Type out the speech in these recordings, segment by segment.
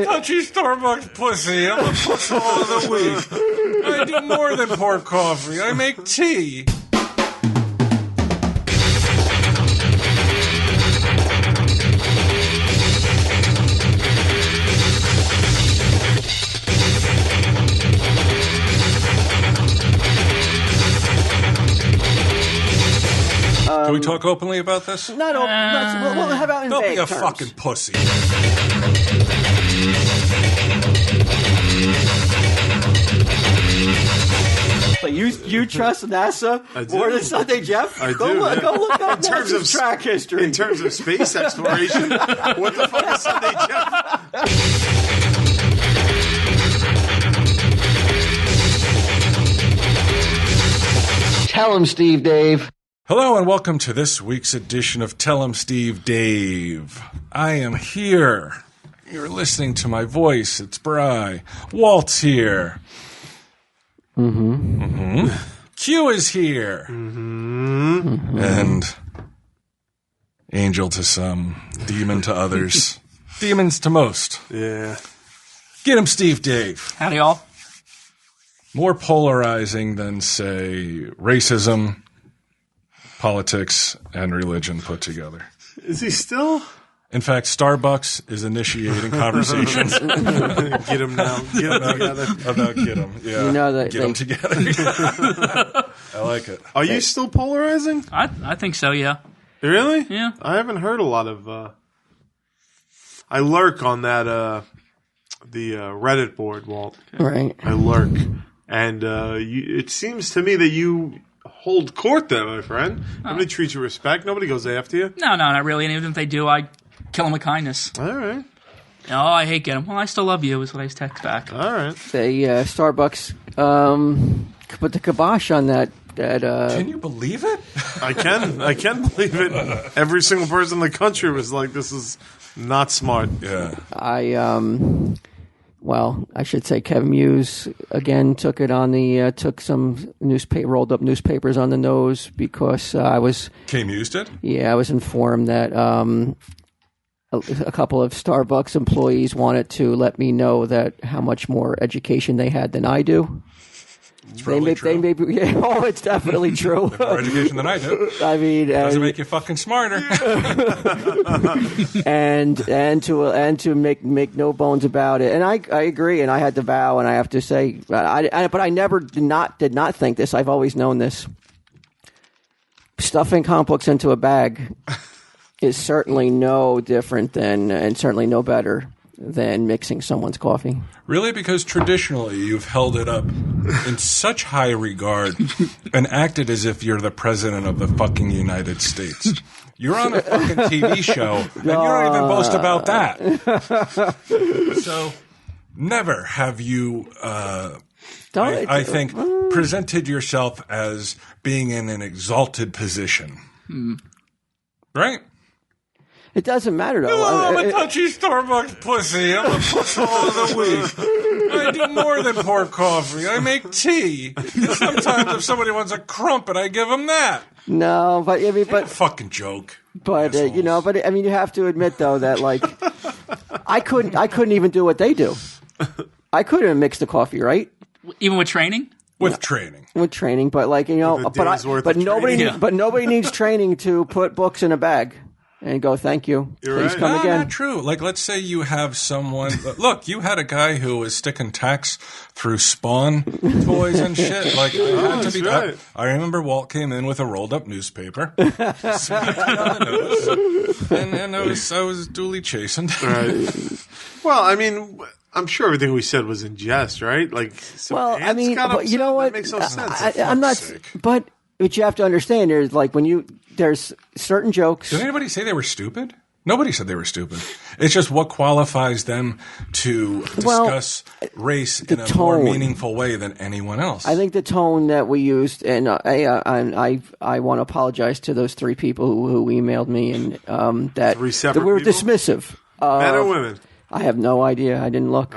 a touchy Starbucks pussy. I'm a pussy all of the week. I do more than pour coffee. I make tea. Can we talk openly about this? Not open. Well, how about in Don't vague be a terms? fucking pussy. But you trust NASA more than Sunday Jeff? I Go do. look up In terms NASA's of track history. In terms of space exploration, what the fuck is Sunday Jeff? Tell him, Steve Dave. Hello and welcome to this week's edition of Tell 'em Steve Dave. I am here. You're listening to my voice. It's Bri. Walt's here. Q is here. And angel to some, demon to others. Demons to most. Yeah. Get him, Steve Dave. Howdy, y'all. More polarizing than, say, racism, politics, and religion put together. Is he still? In fact, Starbucks is initiating conversations Get him now. Get him together. about get them. Yeah, You know that get them together. I like it. Are you still polarizing? I think so, yeah. Really? Yeah. I haven't heard a lot of. I lurk on that the Reddit board, Walt. Right. I lurk, and it seems to me that you hold court there, my friend. Nobody treats you with respect. Nobody goes after you. No, not really. And even if they do, I kill them with kindness. All right. Oh, I hate getting them. Well, I still love you, is what I text back. All right. They Starbucks put the kibosh on that. Can you believe it? I can believe it. Every single person in the country was like, "This is not smart." Yeah. I should say Kevin Hughes again took it on the took some rolled up newspapers on the nose because I was Came used it? I was informed that a couple of Starbucks employees wanted to let me know that how much more education they had than I do. It's probably true. It's definitely true. More education than I do. I mean, Doesn't make you fucking smarter. and to make no bones about it. And I agree. And I had to vow, and I have to say, but I never did not think this. I've always known this. Stuffing comic books into a bag is certainly no different than, and certainly no better than mixing someone's coffee. Really? Because traditionally you've held it up in such high regard and acted as if you're the president of the fucking United States. You're on a fucking TV show and you don't even boast about that. So never have you, I think, presented yourself as being in an exalted position. Right? It doesn't matter, though. Oh, I'm a touchy Starbucks pussy. I'm a pussy all of the week. I do more than pour coffee. I make tea. Sometimes if somebody wants a crumpet, I give them that. No, but I mean, Fucking joke. but you have to admit though that like I couldn't even do what they do. I couldn't mix the coffee, right? Even with training? With training. With training, but like With a day's worth but of nobody training. but nobody needs training to put books in a bag and go, thank you. You're Please right. come No, again. not true. Like, let's say you have someone. Look, you had a guy who was sticking tacks through Spawn toys and shit. Like, I had to that's be. right. I remember Walt came in with a rolled up newspaper, smacked it on the nose, and I was duly chastened. Right. Well, I mean, I'm sure everything we said was in jest, right? Like, so Well, I ants mean, got but you know what? That makes no sense. I'm not. But what you have to understand is like there's certain jokes. Did anybody say they were stupid? Nobody said they were stupid. It's just what qualifies them to discuss race in a more tone. meaningful way than anyone else. I think the tone that we used, and I want to apologize to those three people who emailed me, and that Three separate we were people? dismissive. Men or women? I have no idea. I didn't look.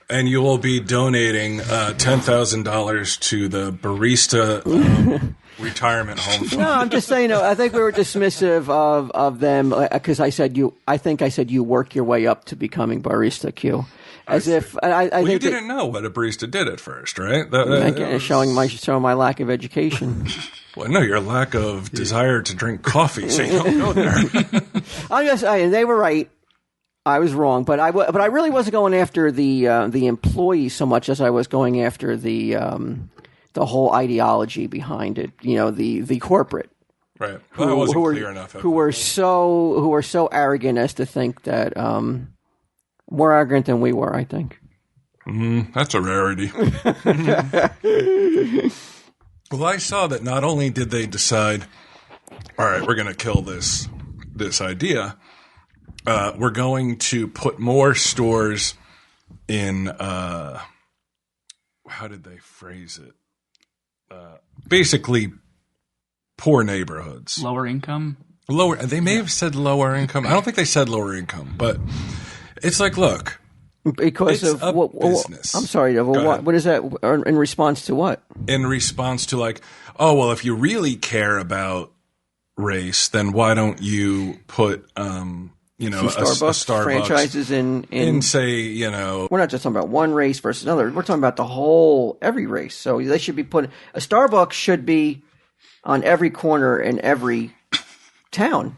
And you will be donating $10,000 to the barista retirement home. No, I'm just saying. I think we were dismissive of them because I said you. I think I said you work your way up to becoming barista Q, as if I Well, you think didn't know what a barista did at first, right? showing my lack of education. Well, no, your lack of desire to drink coffee, so you don't go there. I'm just saying they were right. I was wrong, but I really wasn't going after the employees so much as I was going after the whole ideology behind it. You know, the corporate. Right. Well, that wasn't clear enough. Who were so arrogant as to think that more arrogant than we were, I think. That's a rarity. Well, I saw that not only did they decide, all right, we're going to kill this idea, we're going to put more stores in, how did they phrase it? Basically, poor neighborhoods. Lower income. They may have said lower income. I don't think they said lower income, but it's like, look. Because it's of a business. I'm sorry. What is that in response to what? In response to like, oh, well, if you really care about race, then why don't you put, a Starbucks franchises in say, we're not just talking about one race versus another. We're talking about every race. So they should be a Starbucks should be on every corner in every town.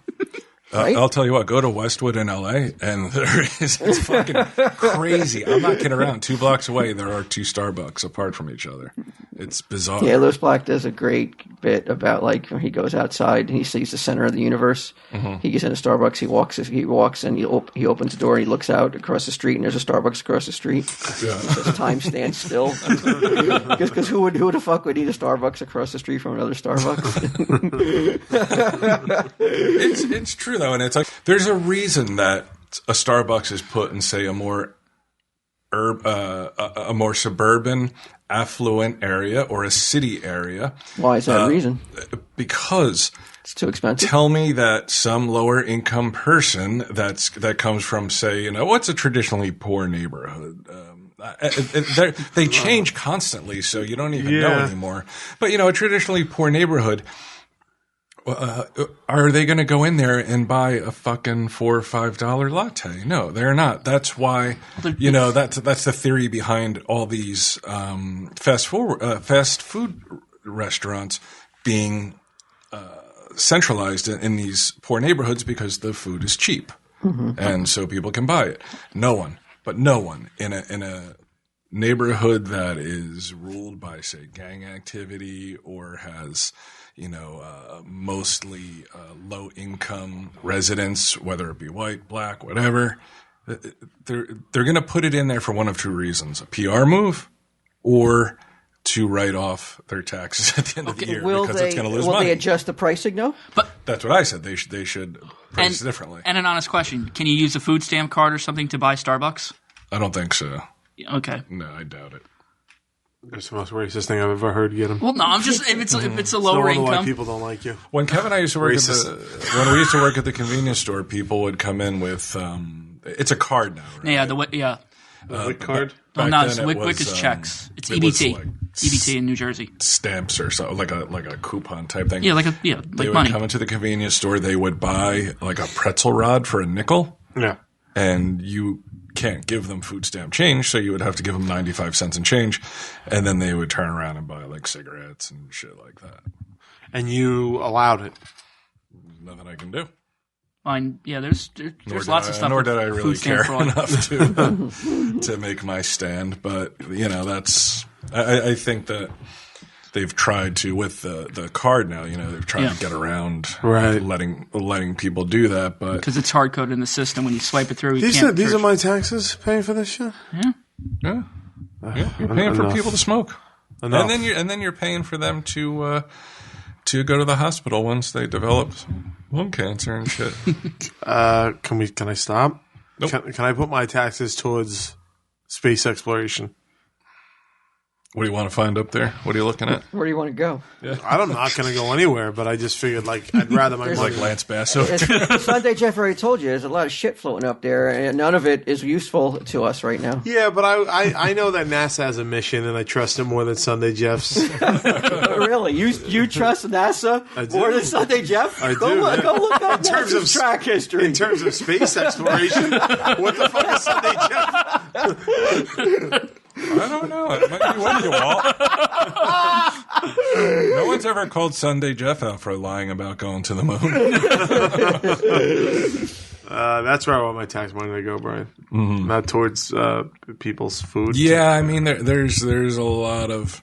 Right? I'll tell you what, go to Westwood in LA and it's fucking crazy. I'm not kidding around. 2 blocks away, there are 2 Starbucks apart from each other. It's bizarre. Yeah, Lewis Black does a great bit about like when he goes outside and he sees the center of the universe. Mm-hmm. He gets into Starbucks, he walks and he opens the door and he looks out across the street and there's a Starbucks across the street. Yeah. Says, time stands still. Because who the fuck would need a Starbucks across the street from another Starbucks? It's true though, and it's like there's a reason that a Starbucks is put in, say, a more suburban, affluent area or a city area. Why is that reason? Because it's too expensive. Tell me that some lower income person that comes from, say, what's a traditionally poor neighborhood? They change constantly, so you don't even know anymore. But a traditionally poor neighborhood. Are they going to go in there and buy a fucking $4 or $5 latte? No, they're not. That's why, that's the theory behind all these fast food restaurants being centralized in these poor neighborhoods because the food is cheap, and so people can buy it. No one in a neighborhood that is ruled by, say, gang activity or has mostly low-income residents, whether it be white, black, whatever, they're going to put it in there for one of 2 reasons: a PR move, or to write off their taxes at the end of the year because it's going to lose money. Will they adjust the pricing, though? But that's what I said. They should price differently. And an honest question: can you use a food stamp card or something to buy Starbucks? I don't think so. Okay. No, I doubt it. It's the most racist thing I've ever heard. Get him. Well, no, I'm just if it's a lower income. Why people don't like you. When Kevin and I used to work when we used to work at the convenience store, people would come in with it's a card now, right? Yeah, the WIC card. WIC is checks. It's EBT. EBT in New Jersey. Stamps or something like a coupon type thing. Yeah, like they would money. come into the convenience store. They would buy like a pretzel rod for a nickel. Yeah, and you can't give them food stamp change, so you would have to give them 95 cents in change, and then they would turn around and buy like cigarettes and shit like that. And you allowed it. Nothing I can do. There's lots of stuff. Nor did I really care enough to make my stand, but that's. I think that they've tried to with the card now. They've tried to get around letting people do that, but because it's hard coded in the system when you swipe it through. These are my taxes paying for this shit. Yeah. You're paying for people to smoke, Enough. and then you're paying for them to go to the hospital once they develop lung cancer and shit. Can I stop? Nope. Can I put my taxes towards space exploration? What do you want to find up there? What are you looking at? Where do you want to go? I'm not going to go anywhere, but I just figured I'd rather my money. Like Lance Bass over there. Sunday Jeff already told you there's a lot of shit floating up there, and none of it is useful to us right now. Yeah, but I know that NASA has a mission, and I trust it more than Sunday Jeff's. Really? You trust NASA more than Sunday Jeff? Go look up NASA's track history. In terms of space exploration, what the fuck is Sunday Jeff? I don't know. It might be one you all. No one's ever called Sunday Jeff out for lying about going to the moon. That's where I want my tax money to go, Brian. Mm-hmm. Not towards people's food. Yeah, I mean, there's a lot of...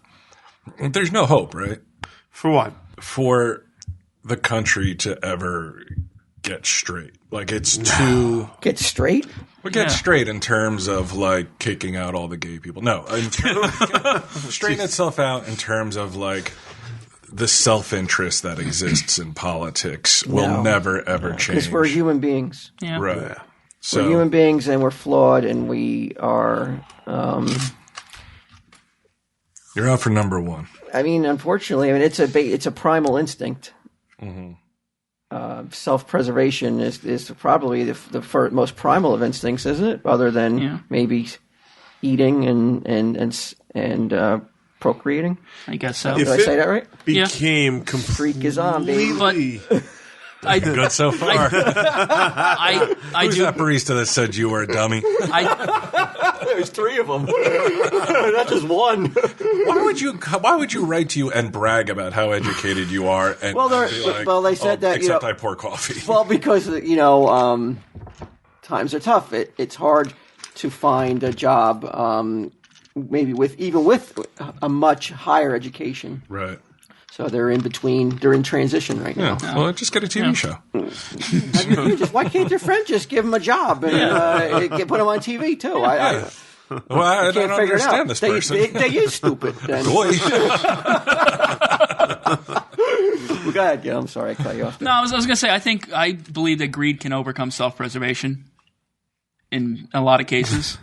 There's no hope, right? For what? For the country to ever get straight. Like, it's too... Get straight? We get straight in terms of, like, kicking out all the gay people. No, straighten itself out in terms of, like, the self-interest that exists in politics will never, ever change. Because we're human beings. Yeah. Right. Yeah. So, we're human beings, and we're flawed, and we are... you're out for number one. I mean, unfortunately, it's a primal instinct. Mm-hmm. Self-preservation is probably the most primal of instincts, isn't it? Other than maybe eating and procreating. I guess so. Did I say that right? Became completely... Freak is on, baby. But Good so far. Who's that barista that said you were a dummy? There's three of them, not just one. Why would you write to you and brag about how educated you are? And they said that. Except I pour coffee. Well, because times are tough. It's hard to find a job, maybe with a much higher education. Right. So they're in between. They're in transition right now. Yeah. Well, just get a TV show. Why can't your friend just give him a job and put him on TV too? I don't understand this person. They is stupid. Then. Boy. Well, go ahead. Yeah, I'm sorry, I cut you off. No, I was going to say I believe that greed can overcome self-preservation in a lot of cases.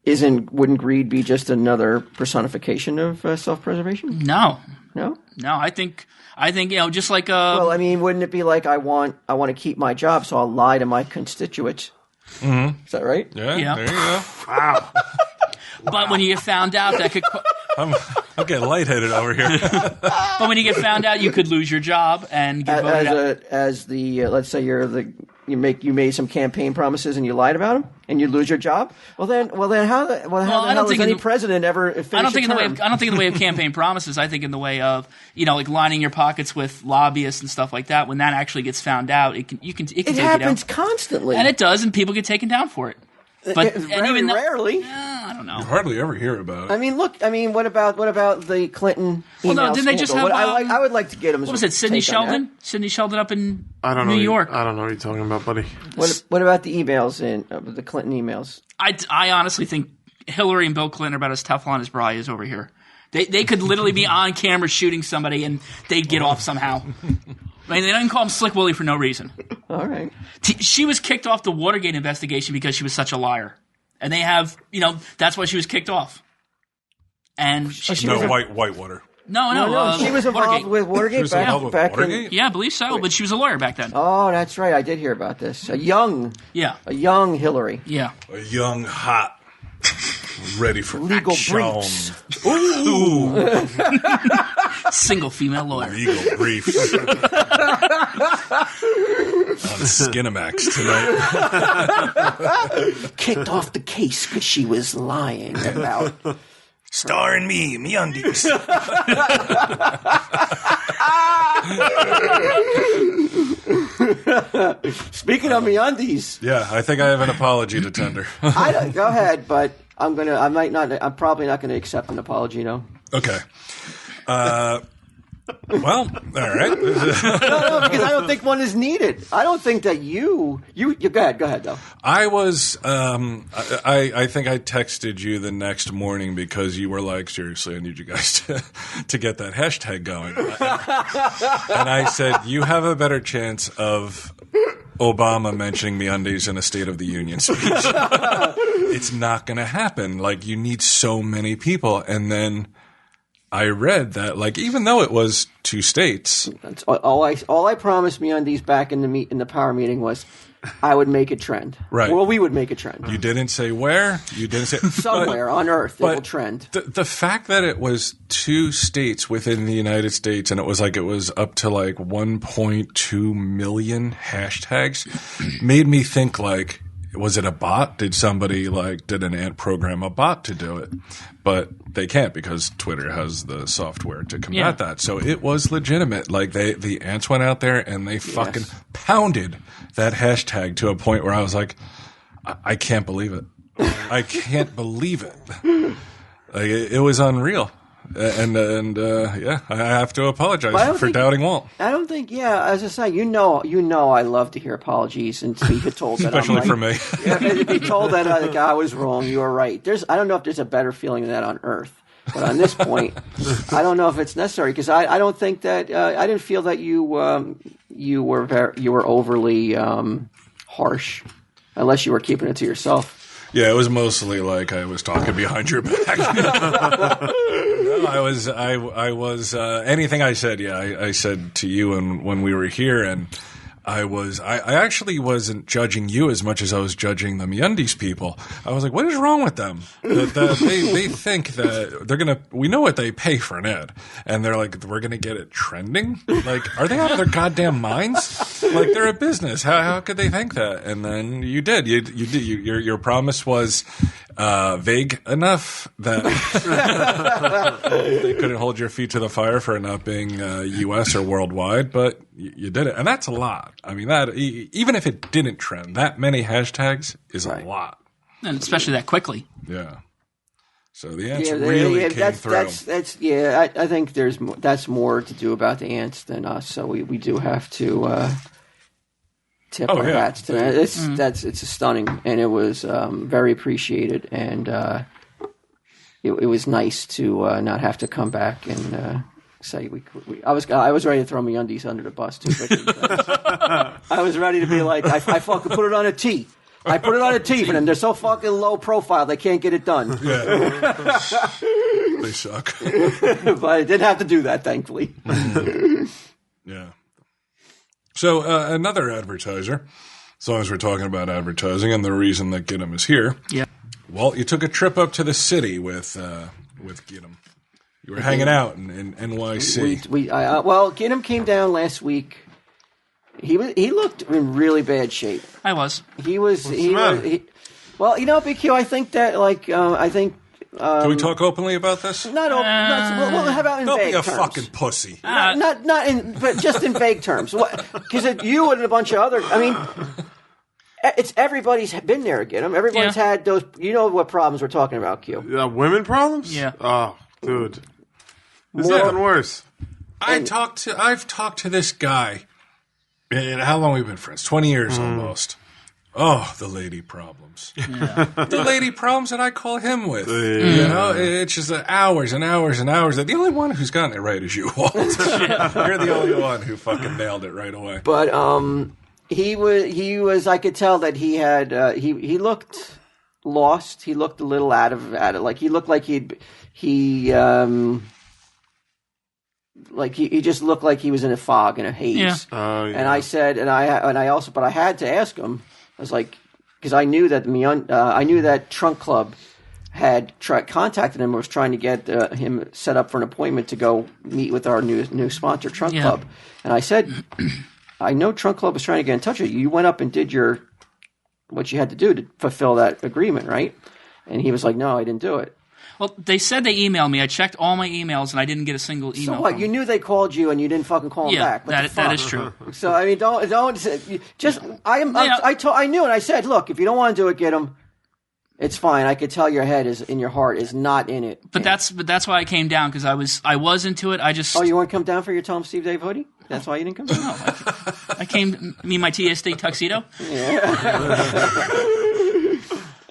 Wouldn't greed be just another personification of self-preservation? No. No? No, I think just like well, I mean, wouldn't it be like I want to keep my job, so I'll lie to my constituents? Mm-hmm. Is that right? Yeah. There you go. Wow. But when you get found out, that could. I'm getting lightheaded over here. But when you get found out, you could lose your job and get voted out. As the let's say you made some campaign promises and you lied about them and you lose your job. Well then how the hell does any president ever finish I don't think a term? I don't think in the way of campaign promises. I think in the way of like lining your pockets with lobbyists and stuff like that. When that actually gets found out, it can take you down. It happens constantly, and it does, and people get taken down for it. But rarely. I don't know. You hardly ever hear about it. I mean, look. I mean, what about the Clinton? Well, no, didn't they just have? I would like to get him. What was it? Sidney Sheldon? Sidney Sheldon up in New York. I don't know what you're talking about, buddy. What about the emails the Clinton emails? I honestly think Hillary and Bill Clinton are about as Teflon as Bry is over here. They could literally be on camera shooting somebody and they'd get off somehow. I mean, they didn't call him Slick Willie for no reason. All right. She was kicked off the Watergate investigation because she was such a liar. And they have, that's why she was kicked off. And Whitewater. No. She was involved with Watergate. She was involved with Watergate? Yeah, I believe so. But she was a lawyer back then. Oh, that's right. I did hear about this. A young Hillary. Yeah. A young, hot, ready for legal action. briefs. Ooh. Single female lawyer. Legal briefs. On Skinamax tonight. Kicked off the case because she was lying about. Starring me, MeUndies. Speaking of MeUndies. Yeah, I think I have an apology to tender. Go ahead, but I'm probably not gonna accept an apology, no. Okay. Well, all right. No, because I don't think one is needed. I don't think that you go ahead though. I was I think I texted you the next morning because you were like, seriously, I need you guys to get that hashtag going. And I said, you have a better chance of Obama mentioning MeUndies in a State of the Union speech. It's not going to happen. Like, you need so many people. And then I read that, like, even though it was 2 states, That's all I promised MeUndies back in the power meeting was I would make a trend. Right. Well, we would make a trend. you didn't say where. You didn't say Somewhere on Earth, it will trend. The fact that it was 2 states within the United States, and it was up to like 1.2 million hashtags, made me think, like, was it a bot? Did somebody did an ant program a bot to do it? But they can't because Twitter has the software to combat that. So it was legitimate. Like, the ants went out there and they fucking pounded that hashtag to a point where I was like, I can't believe it. I can't believe it. Like, it was unreal. And I have to apologize for doubting Walt. I don't think, as I say, you know, I love to hear apologies and to be told that Especially I'm right. for me. To be told that I was wrong, you were right. I don't know if there's a better feeling than that on Earth. But on this point, I don't know if it's necessary because I don't think that I didn't feel that you were overly harsh, unless you were keeping it to yourself. Yeah, it was mostly like I was talking behind your back. No, I was anything I said. Yeah, I said to you and when we were here, and I actually wasn't judging you as much as I was judging the MeUndies people. I was like, what is wrong with them? They think that we know what they pay for an ad, and they're like, we're gonna get it trending? Like, are they out of their goddamn minds? Like, they're a business. How could they think that? And then you did. You did. Your promise was vague enough that they couldn't hold your feet to the fire for it not being U.S. or worldwide, but you did it, and that's a lot. I mean, that even if it didn't trend, that many hashtags is a lot, and especially that quickly. Yeah. So the ants really came through. I think that's more to do about the ants than us. So we do have to tip our hats to that. It's stunning, and it was very appreciated, and it was nice to not have to come back and say I was ready to throw MeUndies under the bus too. I was ready to be like I fucking put it on a tee. I put it on a tee for them. They're so fucking low profile they can't get it done. Yeah. They suck. But I didn't have to do that, thankfully. Yeah. So another advertiser, as long as we're talking about advertising and the reason that Gidim is here. Yeah. Well, you took a trip up to the city with Gidim. You were hanging out in NYC. Well, Gidim came down last week. He looked in really bad shape. I was. Well, you know, BQ, I think that Can we talk openly about this? Well, how about in Don't vague be a terms? fucking pussy. But just in vague terms. Because you and a bunch of other, I mean, everybody's been there, Gidim. Everybody's had those. You know what problems we're talking about, Q? Women problems? Yeah. Oh, dude, it's even worse. I've talked to this guy. And how long have we been friends? 20 years almost. Oh, the lady problems. Yeah. The lady problems that I call him with. You know, it's just hours and hours and hours. The only one who's gotten it right is you, Walt. You're the only one who fucking nailed it right away. But he was. I could tell that he had. He looked lost. He looked a little out of it. Like he looked like he just looked like he was in a fog, in a haze. Yeah. And I said, but I had to ask him. I was like, because I knew that Trunk Club had contacted him and was trying to get him set up for an appointment to go meet with our new sponsor, Trunk Club. And I said, I know Trunk Club was trying to get in touch with you. You went up and did what you had to do to fulfill that agreement, right? And he was like, no, I didn't do it. Well, they said they emailed me. I checked all my emails, and I didn't get a single email. So what? From You knew they called you, and you didn't fucking call them back. That is true. So I mean, don't just. I knew, and I said, look, if you don't want to do it, get them. It's fine. I could tell your head is in your heart is not in it. But that's why I came down, because I was into it. I just. Oh, you want to come down for your Tom Steve Dave hoodie? That's why you didn't come down. No, I came. My TSD tuxedo. Yeah.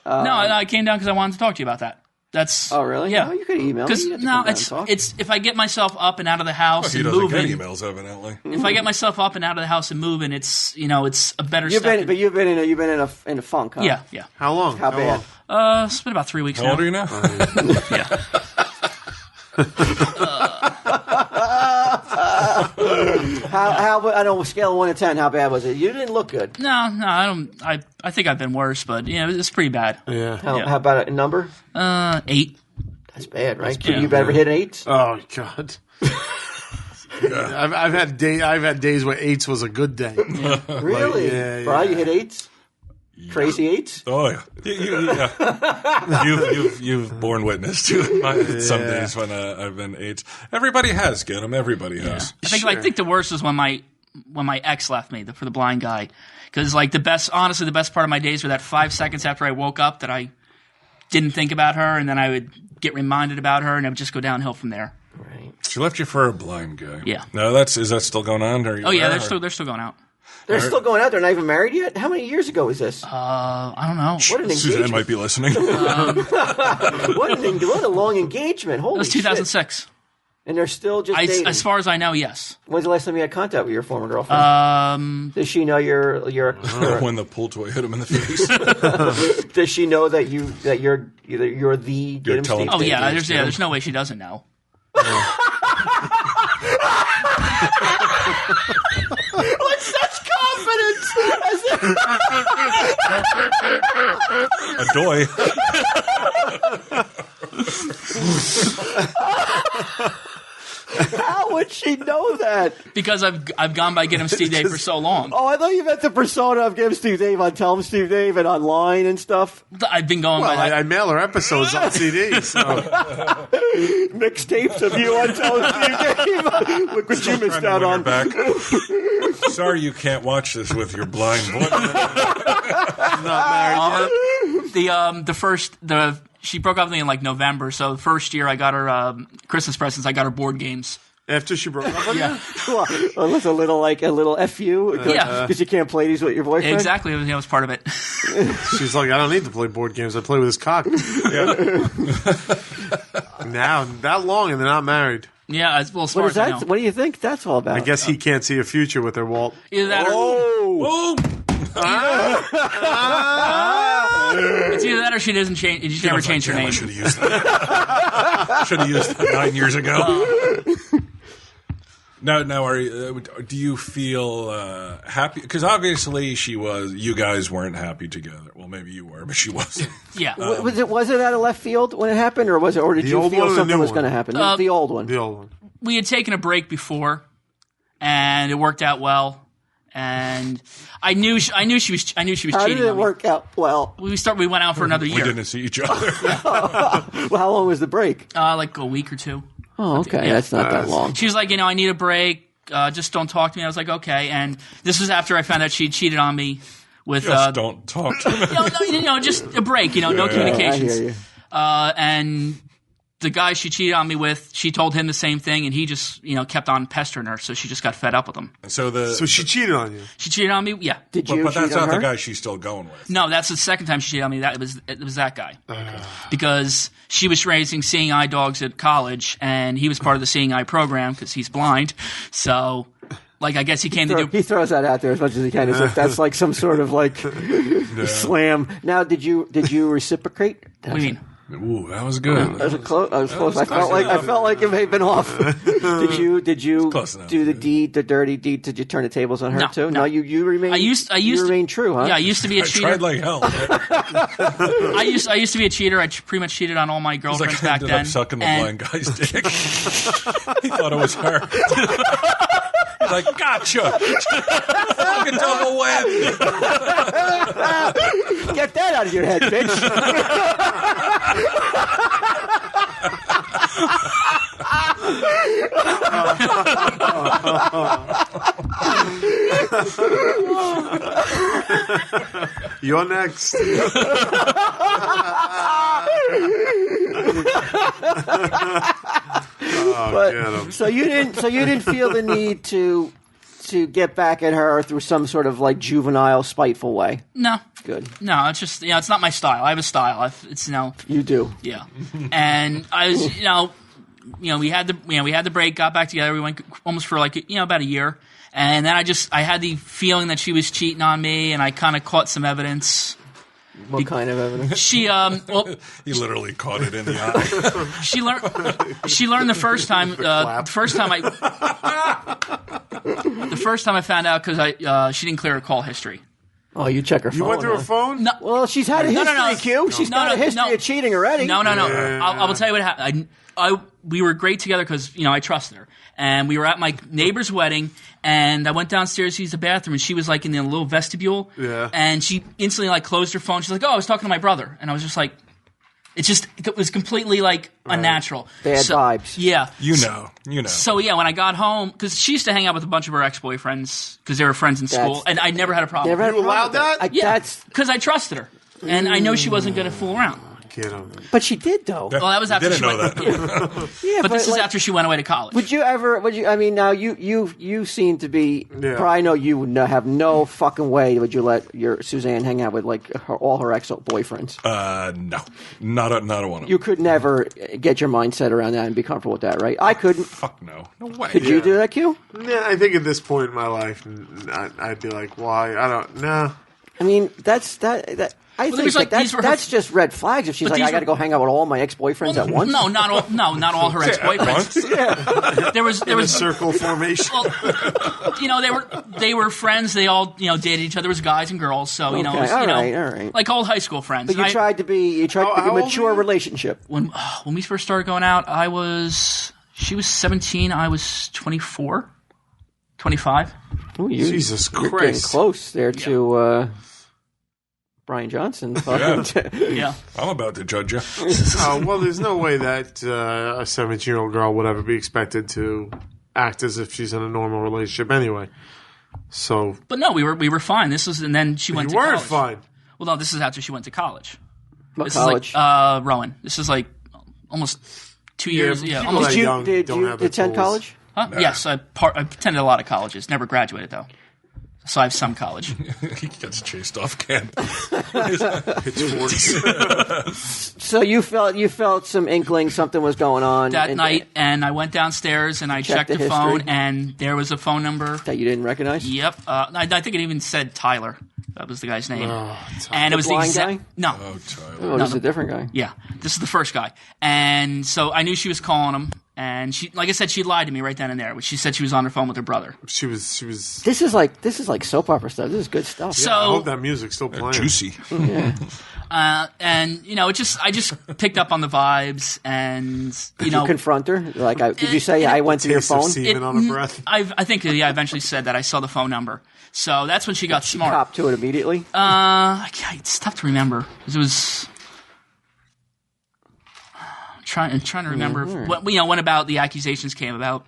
No, I came down because I wanted to talk to you about that. That's Oh, really? Yeah. Oh, you could email me. Because You have to no, come down it's and talk. it's if I get myself up and out of the house He and doesn't get moving. emails, evidently. If I get myself up and out of the house and moving, it's it's a better You've step. been, but you've been in a funk, huh? yeah. How long? How bad? long? It's been about 3 weeks How now. old are you now? Yeah. How? I don't know. Scale of 1 to 10. How bad was it? You didn't look good. No, I don't. I think I've been worse, but it's pretty bad. Yeah. How about a number? 8. That's bad, right? bad. You've ever hit 8? Oh God. I've had days where 8s was a good day. Really? yeah, Brian, you yeah. hit 8s? Crazy 8s? Oh yeah, you've borne witness to some days when I've been 8s. Everybody has, get them. Everybody has. I think the worst was when my ex left me for the blind guy, because like the best part of my days were that 5 seconds after I woke up that I didn't think about her, and then I would get reminded about her, and it would just go downhill from there. Right. She left you for a blind guy. Yeah. No, is that still going on? Oh yeah, they're still going out. They're still going out. They're not even married yet? How many years ago was this? I don't know. What an Suzanne engagement. might be listening. What a long engagement. Holy It was 2006. shit. And they're still just dating. As far as I know, yes. When's the last time you had contact with your former girlfriend? Does she know you're When the pool toy hit him in the face. does she know that you're the Get 'em telling- Steve Oh yeah, Davis? there's no way she doesn't know. With such confidence. A doy. How would she know that? Because I've gone by Get Him Steve Dave for so long. Oh, I thought you meant the persona of Give Steve Dave on Tell Him Steve Dave and online and stuff. I've been going Well, by that. I mail her episodes on CD. So. Mixtapes of you on Tell Him Steve Dave. Look what you missed out on. Back. Sorry you can't watch this with your blind boy. Not married yet. She broke up with me in like November, so the first year I got her Christmas presents. I got her board games. After she broke up with you? Well, it was a little FU. Yeah. Because you can't play these with your boyfriend. Exactly, that was part of it. She's like, I don't need to play board games. I play with his cock. Now, that long and they're not married. Yeah, as well as far What is as I that? know. What do you think that's all about? I guess he can't see a future with her, Walt. Either that or Oh! it's either that or she doesn't change. She never changed her Damn, I name. should have used that. Should have used that 9 years ago. Now, do you feel happy? Because obviously you guys weren't happy together. Well, maybe you were, but she wasn't. Yeah. Was it out of left field when it happened, or did you old feel one or the something new was one? going to happen? The old one. The old one. We had taken a break before, and it worked out well. And I knew she was How did cheating it on me. work out? Well, We went out for another We year, didn't see each other. how long was the break? like a week or two. Oh, okay, yeah. that's not that long. She was like, I need a break. Just don't talk to me. I was like, okay. And this was after I found out she cheated on me with. Just don't talk to me. Just a break. No I communications. hear you. And the guy she cheated on me with, she told him the same thing, and he just kept on pestering her. So she just got fed up with him. So she cheated on you. She cheated on me. Yeah. Did you? But that's cheat on not the her? guy she's still going with. No, that's the second time she cheated on me. It was that guy because she was raising seeing eye dogs at college, and he was part of the seeing eye program because he's blind. So, like, I guess he came to do. He throws that out there as much as he can, as if that's like some sort of like slam. Now, did you reciprocate? What do you mean? Ooh, that was good. I was close. I felt like it may have been off. Did you close enough. do the dirty deed? Did you turn the tables on her No, too? no. You remain. I remain true, huh? Yeah, I used to be a I cheater. tried like hell. I used to be a cheater. I pretty much cheated on all my It's girlfriends like I back ended then. up sucking the And- blind guy's dick. He thought it was her. He's like, gotcha. Fucking double win. Get that out of your head, bitch. You're next. But, get 'em. so you didn't feel the need to to get back at her through some sort of like juvenile, spiteful way. No, Good. no, it's just it's not my style. I have a style. It's You do. yeah. And I was we had the break, got back together. We went almost for like about a year, and then I had the feeling that she was cheating on me, and I kind of caught some evidence. What kind of evidence? She He literally caught it in the eye. she learned the first time the first time I found out because she didn't clear her call history. Oh, you check her phone. You went through huh? her phone? No, Well, she's had a history, no. Q. She's got a history of cheating already. No. I will tell you what happened. We were great together because I trusted her, and we were at my neighbor's wedding, and I went downstairs to use the bathroom, and she was like in the little vestibule, and she instantly like closed her phone. She's like, "Oh, I was talking to my brother," and I was just like, it was completely like unnatural. Bad vibes. Yeah, You know. So yeah, when I got home, because she used to hang out with a bunch of her ex-boyfriends because they were friends in school, and I never had a problem. Never had a You problem allowed with that? Yeah, That's. because I trusted her, and I know she wasn't going to fool around. Get him. But she did though. Well, that was after Didn't she know went. that. Yeah. Yeah, But this is like, after she went away to college. Would you ever? Would you? I mean, now you seem to be. Yeah. Probably know you would have no fucking way would you let your Suzanne hang out with like all her ex boyfriends. No, not a one of them. You could never get your mindset around that and be comfortable with that, right? I couldn't. Fuck no way. Could you do that, Q? Yeah, I think at this point in my life, I'd be like, why? I don't know. I mean, that. I think there's, like, these were her- that's just red flags. If she's But like, these I got to were- go hang out with all my ex-boyfriends at once. No, not all her ex-boyfriends. There was A circle formation. well, they were friends. They all dated each other. There was guys and girls. So it was, all right. like old high school friends. But you And tried to be How a old mature were you? relationship. when we first started going out, she was 17. I was 24, 25. Ooh, Jesus you're getting Christ. close there to Brian Johnson. Yeah. I'm about to judge you. Oh, well, there's no way that a 17-year-old girl would ever be expected to act as if she's in a normal relationship anyway. So But no, we were fine. And then she went you to weren't college. fine. Well, no, this is after she went to college. What This college? is like Rowan. This is like almost 2 years. Yeah, people almost. that did young you don't have the attend tools. college? Huh? Yes, I attended a lot of colleges. Never graduated though, so I have some college. He gets chased off campus. Pitchforks. So you felt some inkling something was going on That night, and I went downstairs and I checked the the phone, history. and there was a phone number. that you didn't recognize. Yep, I think it even said Tyler. That was the guy's name, and it was the blind exact guy? no. Oh, Tyler. Oh, this is a different guy. Yeah, this is the first guy, and so I knew she was calling him, and she, like I said, she lied to me right then and there. She said she was on her phone with her brother. She was. This is like soap opera stuff. This is good stuff. So I hope that music's still playing. Juicy. and I just picked up on the vibes, and Did you confront her? Like, did you say I went to your Taste of phone? semen on her breath. I think I eventually said that I saw the phone number. So that's when she got smart. Cop to it immediately. It's tough to remember. It was trying to remember when about the accusations came about.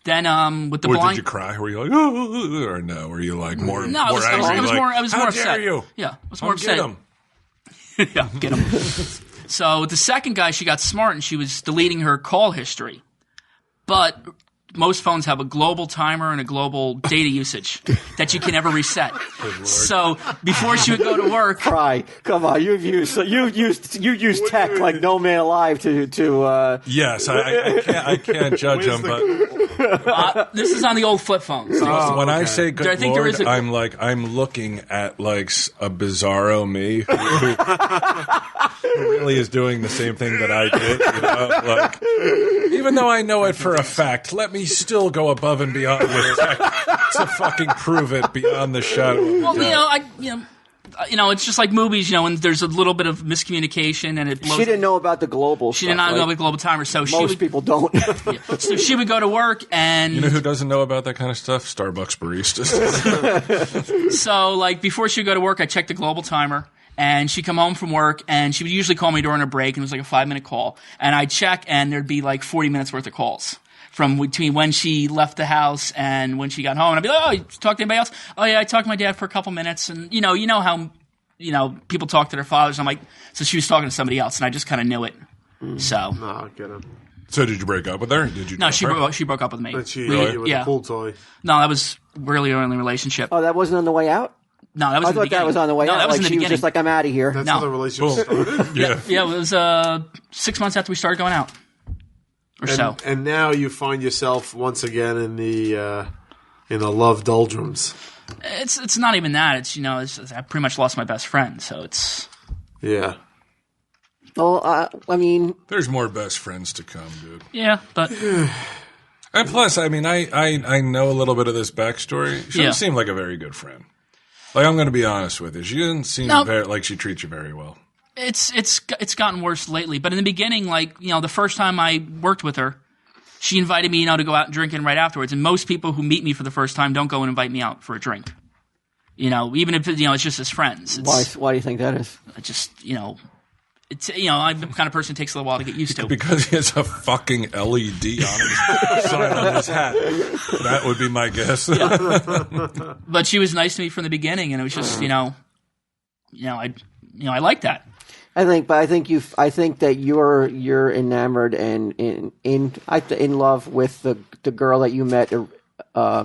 Then with the Or blind. did you cry? Were you like, oh, or no? Were you like more No, I was angry? I was How more dare upset. you? Yeah, I was more Get upset. him. Yeah, get him. So with the second guy, she got smart and she was deleting her call history. But most phones have a global timer and a global data usage that you can never reset. So before she would go to work, Cry. Come on, you used tech like no man alive to. Yes, I can't judge him, but this is on the old flip phones. when I say good I think there Lord, is a- I'm looking at like a bizarro me who really is doing the same thing that I did. Like, even though I know it for a fact, let me still go above and beyond with tech to fucking prove it beyond the shadow of a Well, doubt. it's just like movies, when there's a little bit of miscommunication and it blows. She didn't know about the global. She did not know about global timer, so Most people don't. so she would go to work and You know who doesn't know about that kind of stuff? Starbucks baristas. so like before she would go to work, I checked the global timer. And she'd come home from work, and she would usually call me during a break, and it was like a 5-minute call. And I'd check, and there'd be like 40 minutes worth of calls from between when she left the house and when she got home. And I'd be like, "Oh, you talked to anybody else? Oh yeah, I talked to my dad for a couple minutes." And you know how people talk to their fathers. I'm like, so she was talking to somebody else, and I just kind of knew it. So Oh, get him. So did you break up with her? Did you? No, dump her? she broke up with me. But she hit you with a pool toy. No, that was really early relationship. Oh, that wasn't on the way out? No, that was I in the thought beginning. that was on the way no, out. that was Like in the she was beginning. just like, I'm out of here. That's No. how the relationship started. Yeah. Yeah, it was 6 months after we started going out, or so. And now you find yourself once again in the love doldrums. It's not even that. It's I pretty much lost my best friend, so it's Yeah. Well, I mean, There's more best friends to come, dude. yeah, but And plus, I mean, I know a little bit of this backstory. She Yeah. doesn't seem like a very good friend. Like, I'm going to be honest with you. She doesn't seem No. like she treats you very well. it's gotten worse lately. But in the beginning, the first time I worked with her, she invited me, to go out and drinking right afterwards. And most people who meet me for the first time don't go and invite me out for a drink. Even if it's just as friends. why do you think that is? Just it's I'm the kind of person it takes a little while to get used to. Because he has a fucking LED on his sign on his hat. That would be my guess. But she was nice to me from the beginning, and it was just I like that. I think that you're enamored and in love with the girl that you met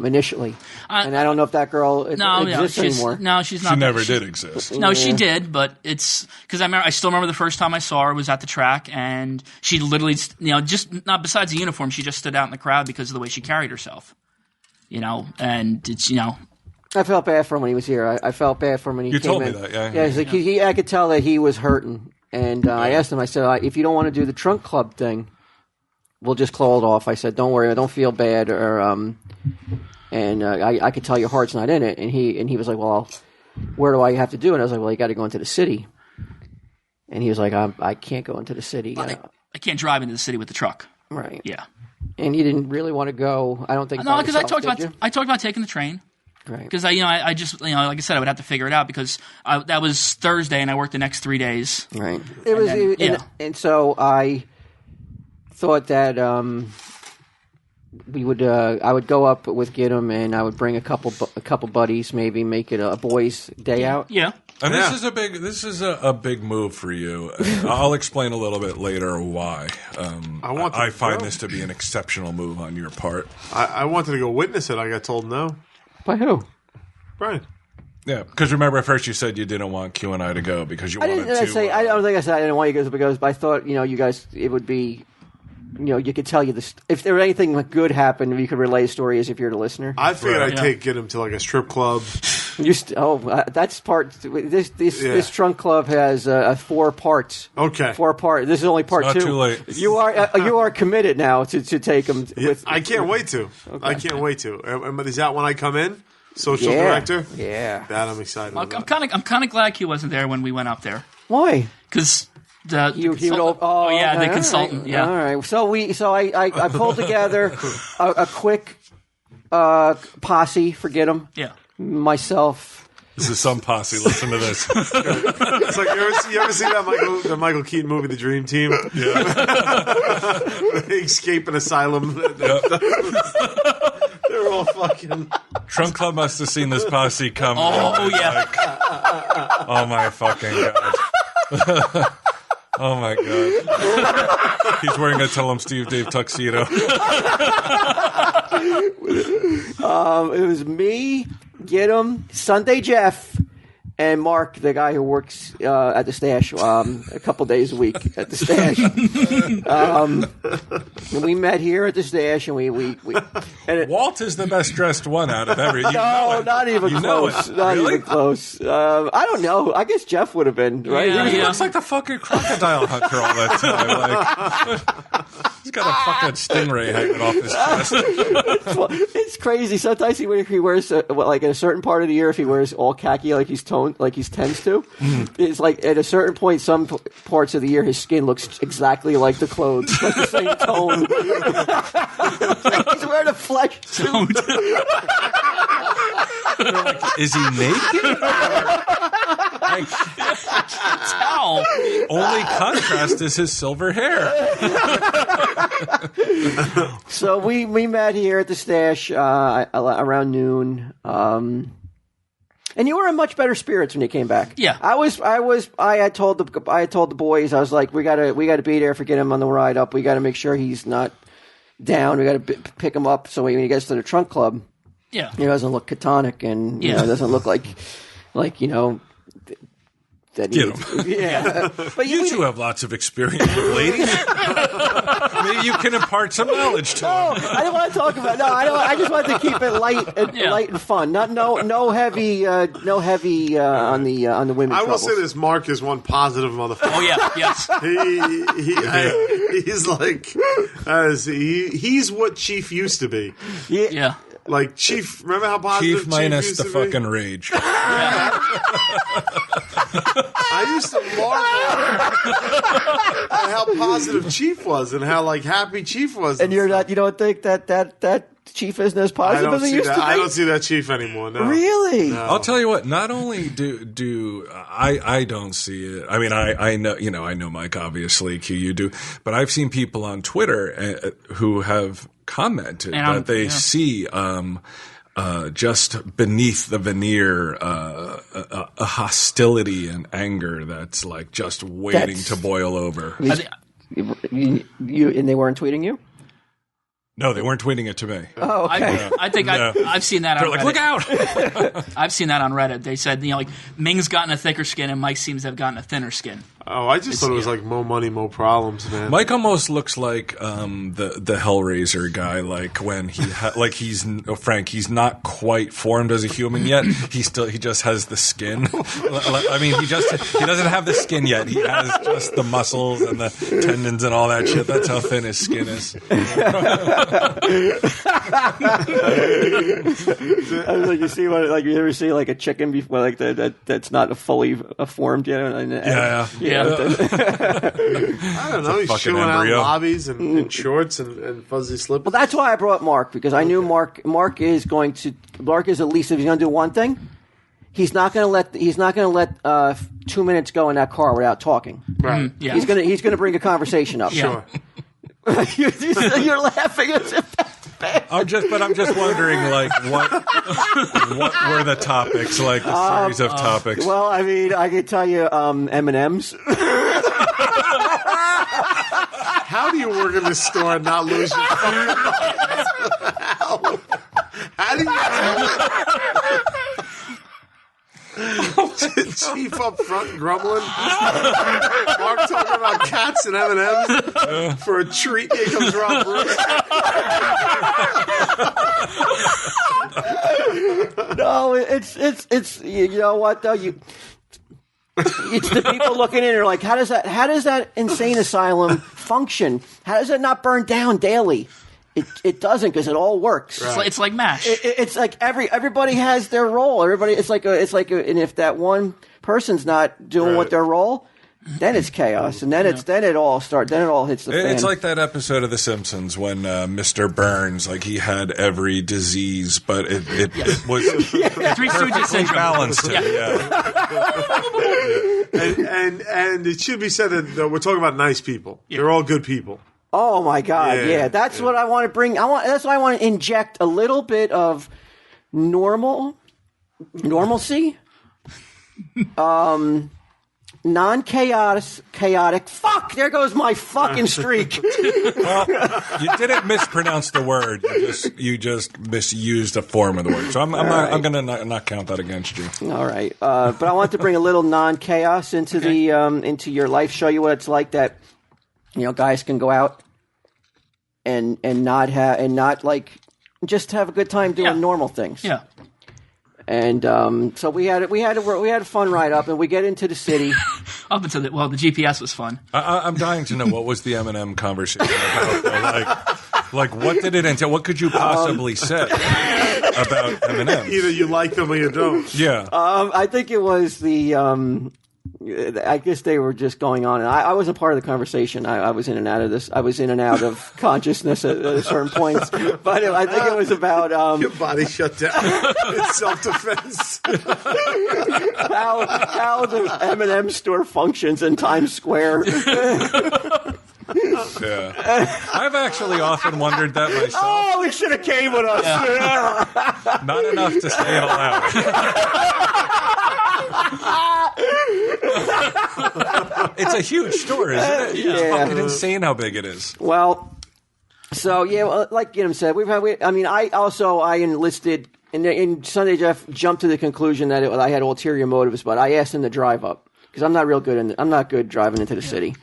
initially, and I don't know if that girl exists anymore. No, she's not. She never did exist. No, she did, but it's because I still remember the first time I saw her was at the track, and she literally, just not besides the uniform, she just stood out in the crowd because of the way she carried herself. And it's I felt bad for him when he was here. I felt bad for him when he You came told in. me that, yeah. Yeah, it's like I could tell that he was hurting, and I asked him. I said, if you don't want to do the trunk club thing, we'll just close it off. I said, don't worry, I don't feel bad, I could tell your heart's not in it. And he was like, well, where do I have to do it? And I was like, well, you got to go into the city. And he was like, I can't go into the city. I can't drive into the city with the truck. Right. Yeah. And you didn't really want to go. I don't think. No, because I yourself, talked about taking the train. Right. Because I just like I said, I would have to figure it out because that was Thursday and I worked the next 3 days. Right. It was, and so I thought that we would. I would go up with Gidim, and I would bring a couple buddies, maybe make it a boys' day out. Yeah. And this is a big move for you. I'll explain a little bit later why. I find this to be an exceptional move on your part. I wanted to go witness it. I got told no. By who? Brian. Yeah, because remember at first you said you didn't want Q and I to go because you wanted to. I don't think I said I didn't want you guys because I thought you guys it would be. You could tell you this. If there were anything good happened, you could relay a story as if you're the listener. I figured I'd get him to like a strip club. That's part. This trunk club has 4 parts. Okay, 4 parts. This is only part It's 2. not too late. You are committed now to take them. I can't wait to. Okay. I can't wait to. Is that when I come in? Social director. Yeah. That I'm excited. I'm kind of glad Q wasn't there when we went up there Why? because. The okay, consultant. Right. Yeah. All right. So I pulled together a quick posse. Forget them. Yeah. Myself. This is some posse. Listen to this. It's like you ever see that Michael Keaton movie, The Dream Team? Yeah. They escape an asylum. Yep. They're all fucking. Trunk Club must have seen this posse come. Oh yeah. Oh my fucking god. Oh my god. He's wearing a Tell 'em Steve Dave tuxedo. It was me, Gidim, Sunday Jeff, and Mark, the guy who works at the stash a couple days a week at the stash. And we met here at the stash, and Walt is the best dressed one out of every. Not even close. Not even close. I don't know. I guess Jeff would have been right. Yeah, He looks like the fucking crocodile hunter all that time. Like, he's got a fucking stingray hanging off his chest. It's crazy. Sometimes he wears like in a certain part of the year, if he wears all khaki like he tends to, it's like at a certain point, some parts of the year, his skin looks exactly like the clothes, like the same tone. He's wearing a flesh suit. Is he naked? Like, Tell. only contrast is his silver hair. So we met here at the stash around noon. And you were in much better spirits when you came back. Yeah. I had told the boys, I was like, we gotta be there for get him on the ride up. We gotta make sure he's not down. We gotta pick him up so when he gets to the trunk club, Yeah. he doesn't look catonic and doesn't look like that. Yeah. But You two have lots of experience with ladies. Maybe you can impart some knowledge to them. I don't want to talk about. No, I don't. I just want to keep it light and fun. No heavy on the women. I will troubles. say this: Mark is one positive motherfucker. Oh yeah. Yes. He's like, he's what Chief used to be. Yeah. Like Chief, remember how positive Chief minus used the to be? fucking rage. I used to marvel at how positive Chief was and how like happy Chief was. And you don't think that Chief isn't as I positive don't as he see used that. to be? I don't see that Chief anymore. No. Really? No. I'll tell you what. Not only do I don't see it. I mean, I know I know Mike obviously. Q, you do, but I've seen people on Twitter who have commented that they see just beneath the veneer a hostility and anger that's like just waiting to boil over. You and they weren't tweeting you? No, they weren't tweeting it to me. Oh, okay. I think I've seen that on They're like, Reddit. look out! I've seen that on Reddit. They said, like, Ming's gotten a thicker skin and Mike seems to have gotten a thinner skin. Oh, I just thought it was like more money, more problems, man. Mike almost looks like the Hellraiser guy, like when he's Frank. He's not quite formed as a human yet. He just has the skin. I mean, he doesn't have the skin yet. He has just the muscles and the tendons and all that shit. That's how thin his skin is. I was like, you ever see like a chicken before, like that's not fully formed yet? I don't know. He's fucking chilling out in embryo. lobbies and in shorts and fuzzy slippers. Well, that's why I brought Mark, because I knew Mark is at least, if he's going to do one thing, he's not going to let 2 minutes go in that car without talking. Right. Yeah. He's going to bring a conversation up. Sure. You're laughing as if that's bad. I'm just wondering, like, what were the topics, like the series of topics? Well, I mean, I can tell you M&M's. How do you work in this store and not lose your fucking mind? How do you Chief up front grumbling? Mark talking about cats and M&M's for a treat. Here comes Rob Bruce. No, it's you know what though, it's the people looking in and are like, how does that insane asylum function? How does it not burn down daily? It doesn't, because it all works. Right. It's like MASH. It's like everybody has their role. Everybody, and if that one person's not doing what their role, then it's chaos, and then it all hits the fan. It's like that episode of The Simpsons when Mr. Burns, like, he had every disease, but it was Three Stooges syndrome. balanced. And it should be said that we're talking about nice people. They're all good people. Oh my God! Yeah, Yeah, that's what I want to bring. That's why I want to inject a little bit of normalcy, non-chaotic. Fuck! There goes my fucking streak. Well, you didn't mispronounce the word. You just misused a form of the word. So I'm going to not count that against you. All right, but I want to bring a little non-chaos into into your life. Show you what it's like that. Guys can go out and not just have a good time doing normal things. Yeah. And so we had a fun ride up, and we get into the city. Up until the GPS was fun. I'm dying to know, what was the M&M conversation about? Like what did it entail? What could you possibly say about M&M? Either you like them or you don't. Yeah. I think it was the. I guess they were just going on, and I wasn't part of the conversation. I was in and out of this. I was in and out of consciousness at certain points, but I think it was about Your body shut down. It's self-defense. how the M&M store functions in Times Square. Yeah. I've actually often wondered that myself. Oh, he should have came with us. Not enough to say it aloud. It's a huge store, isn't it? It's Yeah. fucking insane how big it is. Well, so yeah, well, like Gidim said, I enlisted, and Sunday Jeff jumped to the conclusion that I had ulterior motives, but I asked him to drive up because I'm not real good. I'm not good driving into the city.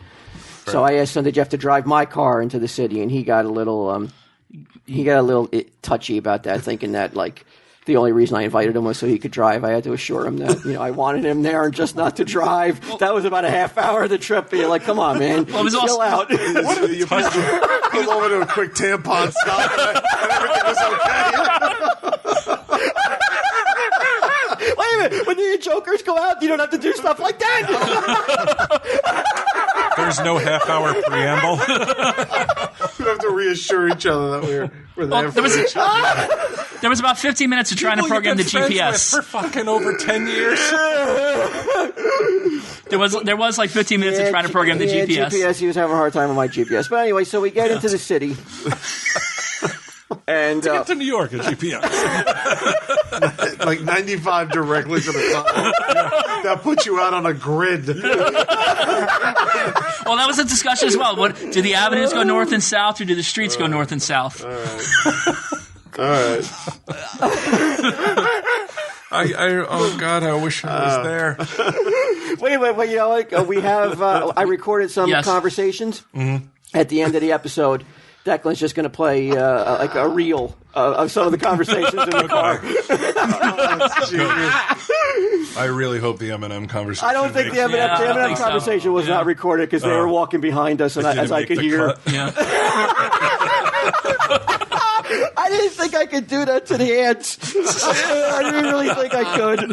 So I asked Sunday Jeff to drive my car into the city, and he got a little touchy about that, thinking that like the only reason I invited him was so he could drive. I had to assure him that I wanted him there and just not to drive. That was about a half hour of the trip. You're like, come on, man, Well, it was chill also- out. What you pulled over to a quick tampon stop and everything was okay. Wait a minute, when the jokers go out, you don't have to do stuff like that. There's no half-hour preamble. We have to reassure each other that we're there for each other. There was about 15 minutes of trying to People program the you've been friends GPS. with for fucking over 10 years. There was like 15 minutes of trying to program the GPS. He was having a hard time with my GPS. But anyway, so we get into the city. And Get to New York, a GPS. Like 95 directly to the top. That puts you out on a grid. Well, that was a discussion as well. Do the avenues go north and south, or do the streets go north and south? All right. Oh God, I wish I was there. wait, you know, like we have. I recorded some Yes. conversations at the end of the episode. Declan's just going to play like a reel of some of the conversations in the car. I really hope the Eminem conversation. I don't think the makes it. I don't Eminem think so. conversation was not recorded because they were walking behind us, and Didn't as I make could the hear. cut. Yeah. I didn't think I could do that to the ants. I didn't really think I could.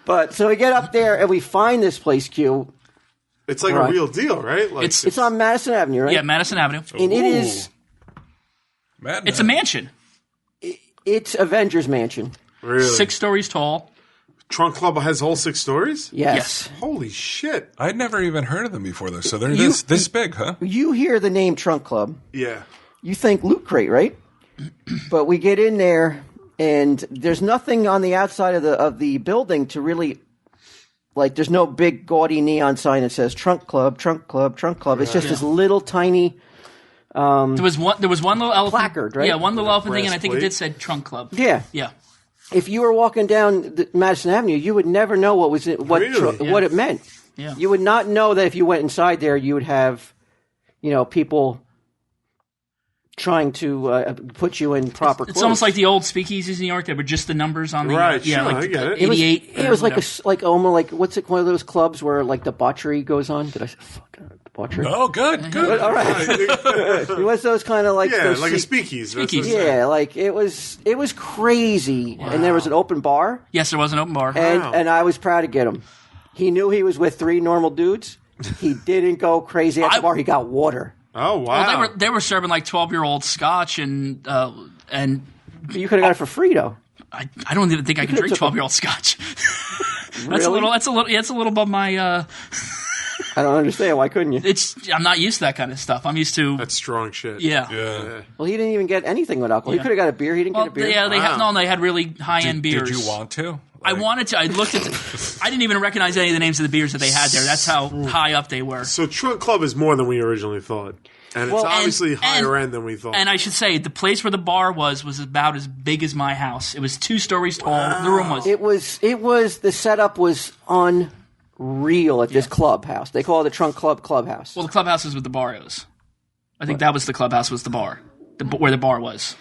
But so we get up there and we find this place, Q. It's like Right. a real deal, right? Like, It's on Madison Avenue, right? Yeah, Madison Avenue. And it is. Madness. It's a mansion. It's Avengers Mansion. really. 6 stories tall. Trunk Club has whole 6 stories? Yes. Holy shit. I'd never even heard of them before, though. So they're this big, huh? You hear the name Trunk Club, Yeah. you think Loot Crate, right? But we get in there, and there's nothing on the outside of the building to really. Like, there's no big gaudy neon sign that says Trunk Club, Trunk Club, Trunk Club. It's just this little tiny. There was one little elephant Placard, right? Yeah, one little elephant thing, and I brass think it plate. did say Trunk Club. Yeah. Yeah. If you were walking down Madison Avenue, you would never know what was what Really? what it meant. Yeah. You would not know that if you went inside there, you would have, people trying to put you in proper clothes. It's almost like the old speakeasies in New York that were just the numbers on the Right, yeah, sure, like I get it. It was, 88. it was like whatever. almost like what's it? One of those clubs where like debauchery goes on. Did I say debauchery? Oh, good. All right. It was those kind of like Yeah, those like a speakeasy. That's Speakeasy. what I'm saying. yeah, like it was crazy, and there was an open bar, Yes, there was an open bar. and I was proud to get him. He knew he was with 3 normal dudes. He didn't go crazy at the bar. He got water. Oh, wow. Well, they were serving like 12-year-old scotch and You could have got it for free though. I don't even think I can drink took a- 12-year-old scotch. Really? That's a little above my. I don't understand. Why couldn't you? I'm not used to that kind of stuff. I'm used to. That's strong shit. Yeah. Yeah. Well, he didn't even get anything with alcohol. He could have got a beer. He didn't Well, get a beer. yeah, they had really high-end beers. Did you want to? I wanted to. I looked at. I didn't even recognize any of the names of the beers that they had there. That's how high up they were. So Trunk Club is more than we originally thought. And it's obviously higher end than we thought. And I should say, the place where the bar was about as big as my house. It was 2 stories tall. The room was. It was the setup was unreal at this clubhouse. They call it the Trunk Club Clubhouse. Well, the clubhouse is what the bar is. I think that was the clubhouse was the bar, where the bar was.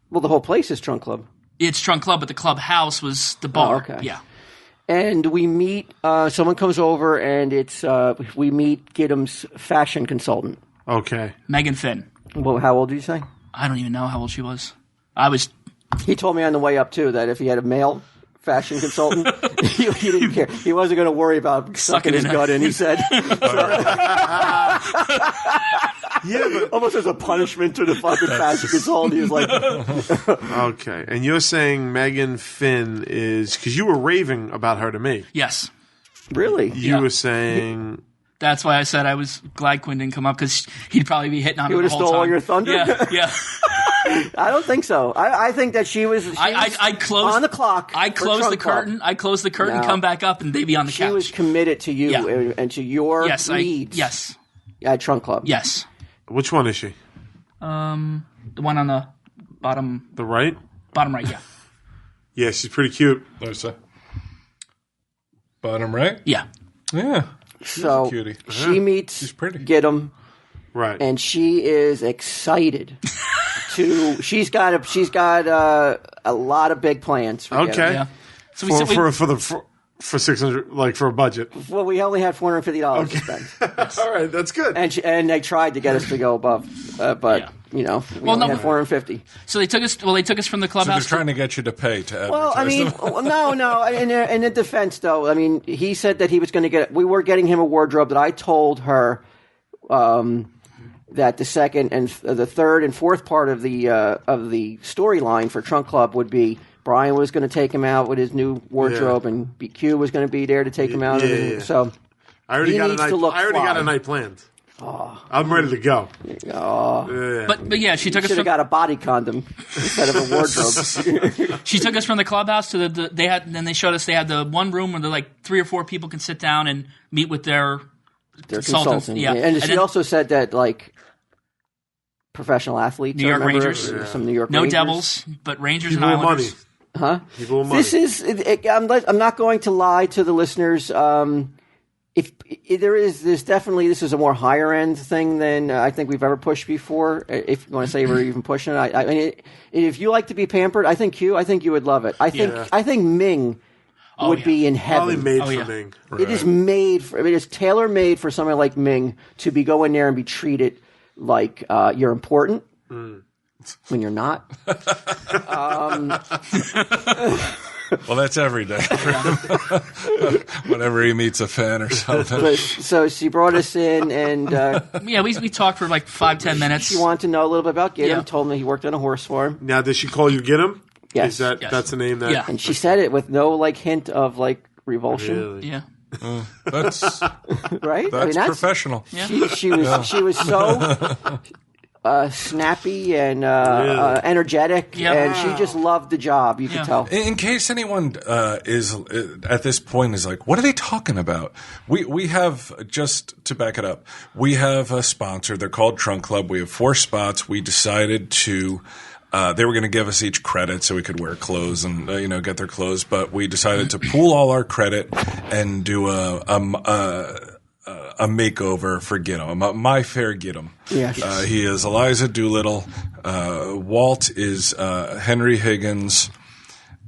Well, the whole place is Trunk Club. It's Trunk Club, but the clubhouse was the bar. Oh, okay. Yeah. And we meet. Someone comes over, and we meet Giddim's fashion consultant. Okay. Megan Finn. Well, how old did you say? I don't even know how old she was. I was. He told me on the way up too that if he had a male fashion consultant, he didn't care. He wasn't going to worry about sucking his gut in. He said, Yeah, but almost as a punishment to the fucking fashion consultant. He was like, okay. And you're saying Megan Finn is because you were raving about her to me. Yes. "Really? You Yeah. were saying That's why I said I was glad Quinn didn't come up because he'd probably be hitting on her would the have whole stole time. your thunder? Yeah. I don't think so. I think that she was I closed on the clock. I for closed the Trunk Club. curtain. I closed the curtain, No. come back up, and they'd be on the She couch. was committed to you Yeah. and to your yes, leads. yes, At Trunk Club. yes. Which one is she? The one on the bottom The right? right. Yeah, Yeah, she's pretty cute. There's a bottom right. yeah. Yeah, So cutie. she meets She's pretty. Gidim, Right. and she is excited to. She's got a lot of big plans. For Okay. Gidim. Yeah. So we, For 600, like for a budget. Well, we only had $450 to spend, All right, that's good. and they tried to get us to go above, but Yeah. we Well, only no, had $450. so they took us. Well, they took us from the So they're clubhouse. trying to get you to pay to advertise Well, I mean, them. no. In the defense, though, I mean, he said that he was going to get. We were getting him a wardrobe that I told her that the second and the third and fourth part of the storyline for Trunk Club would be Brian was going to take him out with his new wardrobe, and BQ was going to be there to take him out. Yeah. So I already he got a needs night. to look I already got fly. a night planned. I'm ready to go. Yeah. but yeah, she took us should have from got a body condom instead of a wardrobe. she took us from the clubhouse to the they had. Then they showed us they had the one room where like 3 or 4 people can sit down and meet with their Their consultants. consultant. Yeah, And she then also said that like professional athletes, New York I remember, Rangers. some New York no Rangers. Devils, but Rangers People and with money. Islanders. Huh? People with money. This is. I'm not going to lie to the listeners. If there's definitely this is a more higher end thing than I think we've ever pushed before. If you want to say we're even pushing it, I mean, if you like to be pampered, I think you would love it. I think Ming would be in Probably heaven. made Oh, for yeah. Ming. It is made for. It is tailor made for someone like Ming to be going there and be treated like you're important when you're not. Well, that's every day for him. Whenever he meets a fan or something. But, so she brought us in, and Yeah, we talked for like 5-10 minutes. she wanted to know a little bit about Gidim. Yeah. Told me he worked on a horse farm, Now, did she call you Get Him? Yes. Is that Yes. that's the name that? Yeah. and she said it with no like hint of like revulsion, Really? Yeah, That's right? that's professional. yeah. She was so snappy and energetic, Yeah. and she just loved the job. You Yeah. could tell. In case anyone is at this point is like, what are they talking about? We have, just to back it up, we have a sponsor. They're called Trunk Club. We have 4 spots. We decided to. They were going to give us each credit so we could wear clothes and get their clothes, but we decided to pool all our credit and do a makeover for Gidim, My Fair Gidim. Yes. He is Eliza Doolittle. Walt is Henry Higgins.